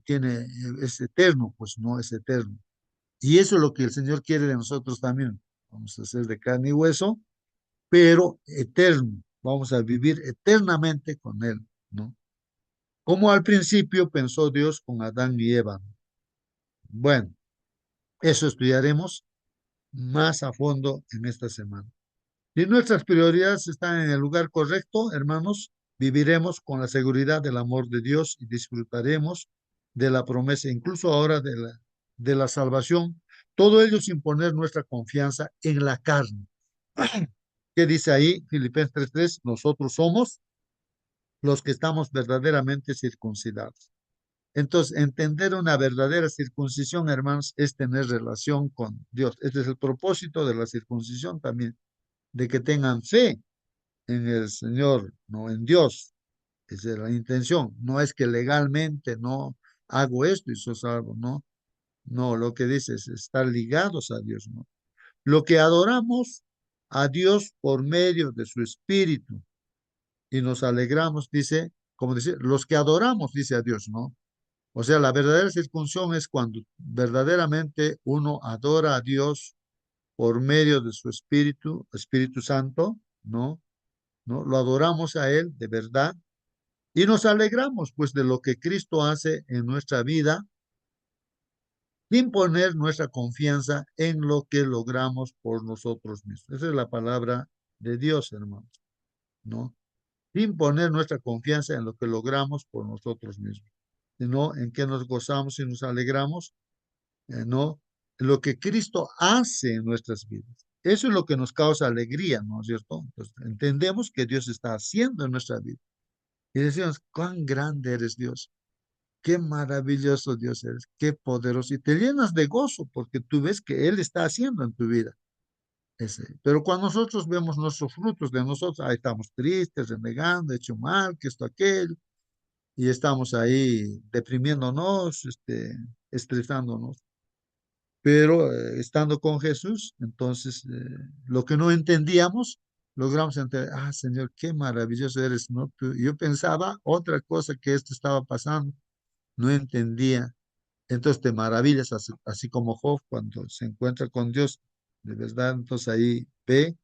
tiene, es eterno, pues, no es eterno. Y eso es lo que el Señor quiere de nosotros también. Vamos a ser de carne y hueso, pero eterno. Vamos a vivir eternamente con Él, ¿no? Como al principio pensó Dios con Adán y Eva. Bueno, eso estudiaremos más a fondo en esta semana. Si nuestras prioridades están en el lugar correcto, hermanos, viviremos con la seguridad del amor de Dios y disfrutaremos de la promesa, incluso ahora de la salvación, todo ello sin poner nuestra confianza en la carne. ¿Qué dice ahí? Filipenses 3:3, nosotros somos los que estamos verdaderamente circuncidados. Entonces, entender una verdadera circuncisión, hermanos, es tener relación con Dios. Este es el propósito de la circuncisión también, de que tengan fe en el Señor, no en Dios. Esa es la intención. No es que legalmente no hago esto y eso es algo, no. No, lo que dice es estar ligados a Dios, ¿no? Lo que adoramos a Dios por medio de su Espíritu y nos alegramos, dice, como dice, los que adoramos, dice a Dios, ¿no? O sea, la verdadera circuncisión es cuando verdaderamente uno adora a Dios por medio de su Espíritu, Espíritu Santo, ¿no? ¿No? Lo adoramos a Él de verdad y nos alegramos pues de lo que Cristo hace en nuestra vida sin poner nuestra confianza en lo que logramos por nosotros mismos. Esa es la palabra de Dios, hermanos, ¿no? Sin poner nuestra confianza en lo que logramos por nosotros mismos, sino en que nos gozamos y nos alegramos, ¿no? Lo que Cristo hace en nuestras vidas. Eso es lo que nos causa alegría, ¿no es cierto? Entonces, entendemos que Dios está haciendo en nuestra vida. Y decimos, cuán grande eres Dios, qué maravilloso Dios eres, qué poderoso. Y te llenas de gozo porque tú ves que Él está haciendo en tu vida. Pero cuando nosotros vemos nuestros frutos de nosotros, ahí estamos tristes, renegando, hecho mal, que esto, aquello, y estamos ahí deprimiéndonos, estresándonos. Pero estando con Jesús, entonces lo que no entendíamos, logramos entender, ah, Señor, qué maravilloso eres, ¿no? Yo pensaba otra cosa que esto estaba pasando, no entendía. Entonces te maravillas, así como Job cuando se encuentra con Dios, de verdad, entonces ahí ve,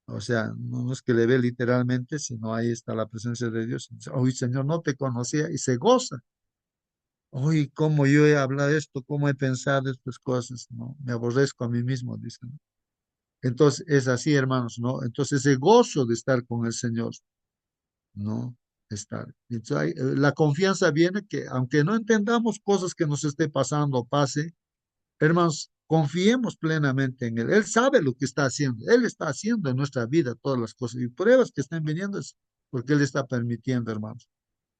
o sea, no es que le ve literalmente, sino ahí está la presencia de Dios. Hoy, Señor, no te conocía y se goza. Hoy, cómo yo he hablado esto, cómo he pensado estas cosas, ¿no? Me aborrezco a mí mismo, dicen. Entonces, es así, hermanos, ¿no? Entonces, ese gozo de estar con el Señor, ¿no? Estar. Entonces, la confianza viene que, aunque no entendamos cosas que nos esté pasando o pase, hermanos, confiemos plenamente en Él. Él sabe lo que está haciendo. Él está haciendo en nuestra vida todas las cosas. Y pruebas que estén viniendo es porque Él está permitiendo, hermanos.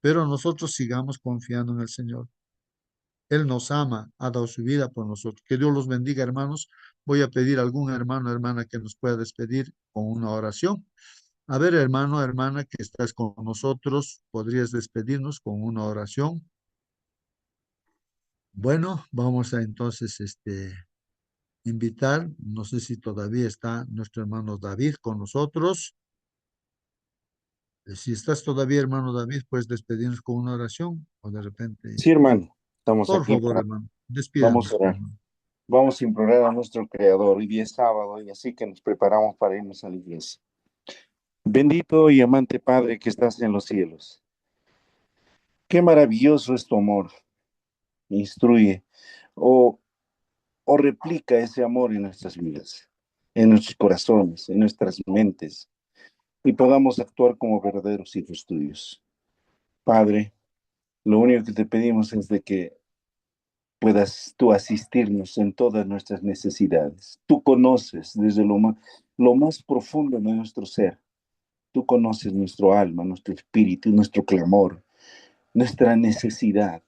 Pero nosotros sigamos confiando en el Señor. Él nos ama, ha dado su vida por nosotros. Que Dios los bendiga, hermanos. Voy a pedir a algún hermano, hermana, que nos pueda despedir con una oración. A ver, hermano, hermana, que estás con nosotros, ¿podrías despedirnos con una oración? Bueno, vamos a entonces invitar, no sé si todavía está nuestro hermano David con nosotros. Si estás todavía, hermano David, puedes despedirnos con una oración o de repente, Sí, hermano, estamos por aquí favor, para, hermano, vamos a despídanos, orar. hermano. Vamos a implorar a nuestro Creador. Hoy día es sábado y así que nos preparamos para irnos a la iglesia. Bendito y amante Padre que estás en los cielos. Qué maravilloso es tu amor. Instruye o, o replica ese amor en nuestras vidas, en nuestros corazones, en nuestras mentes, y podamos actuar como verdaderos hijos tuyos. Padre, lo único que te pedimos es de que puedas tú asistirnos en todas nuestras necesidades. Tú conoces desde lo más profundo de nuestro ser. Tú conoces nuestro alma, nuestro espíritu, nuestro clamor, nuestra necesidad.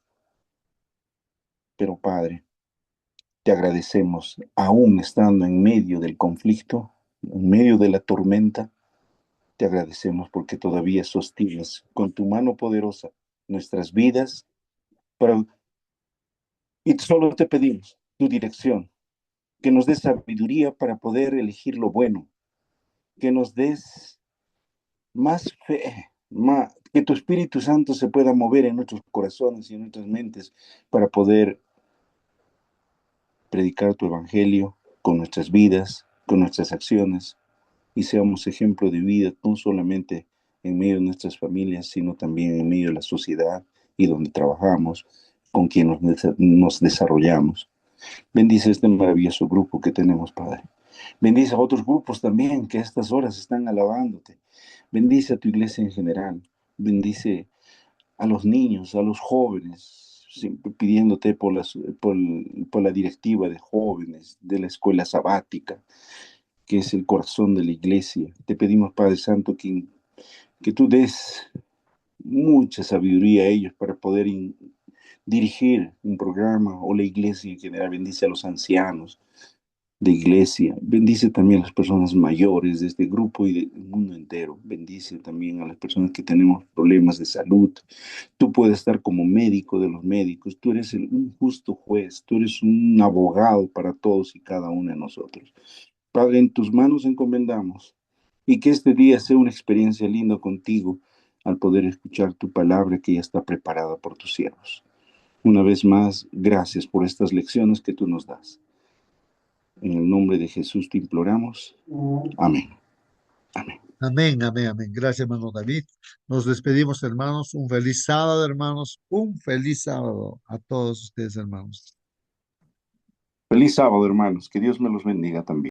Pero Padre, te agradecemos, aún estando en medio del conflicto, en medio de la tormenta, te agradecemos porque todavía sostienes con tu mano poderosa nuestras vidas. Pero, y solo te pedimos tu dirección, que nos des sabiduría para poder elegir lo bueno, que nos des más fe, que tu Espíritu Santo se pueda mover en nuestros corazones y en nuestras mentes para poder predicar tu evangelio con nuestras vidas, con nuestras acciones y seamos ejemplo de vida no solamente en medio de nuestras familias, sino también en medio de la sociedad y donde trabajamos, con quien nos desarrollamos. Bendice este maravilloso grupo que tenemos, Padre. Bendice a otros grupos también que a estas horas están alabándote. Bendice a tu iglesia en general. Bendice a los niños, a los jóvenes, siempre pidiéndote por la directiva de jóvenes, de la escuela sabática, que es el corazón de la iglesia. Te pedimos, Padre Santo, que tú des mucha sabiduría a ellos para poder dirigir un programa o la iglesia en general. Bendice a los ancianos de iglesia, bendice también a las personas mayores de este grupo y del mundo entero, bendice también a las personas que tenemos problemas de salud. Tú puedes estar como médico de los médicos, tú eres un justo juez, tú eres un abogado para todos y cada uno de nosotros. Padre, en tus manos encomendamos y que este día sea una experiencia linda contigo al poder escuchar tu palabra que ya está preparada por tus siervos. Una vez más, gracias por estas lecciones que tú nos das. En el nombre de Jesús te imploramos. Amén. Amén. Amén, amén, amén. Gracias, hermano David. Nos despedimos, hermanos. Un feliz sábado, hermanos. Un feliz sábado a todos ustedes, hermanos. Feliz sábado, hermanos. Que Dios me los bendiga también.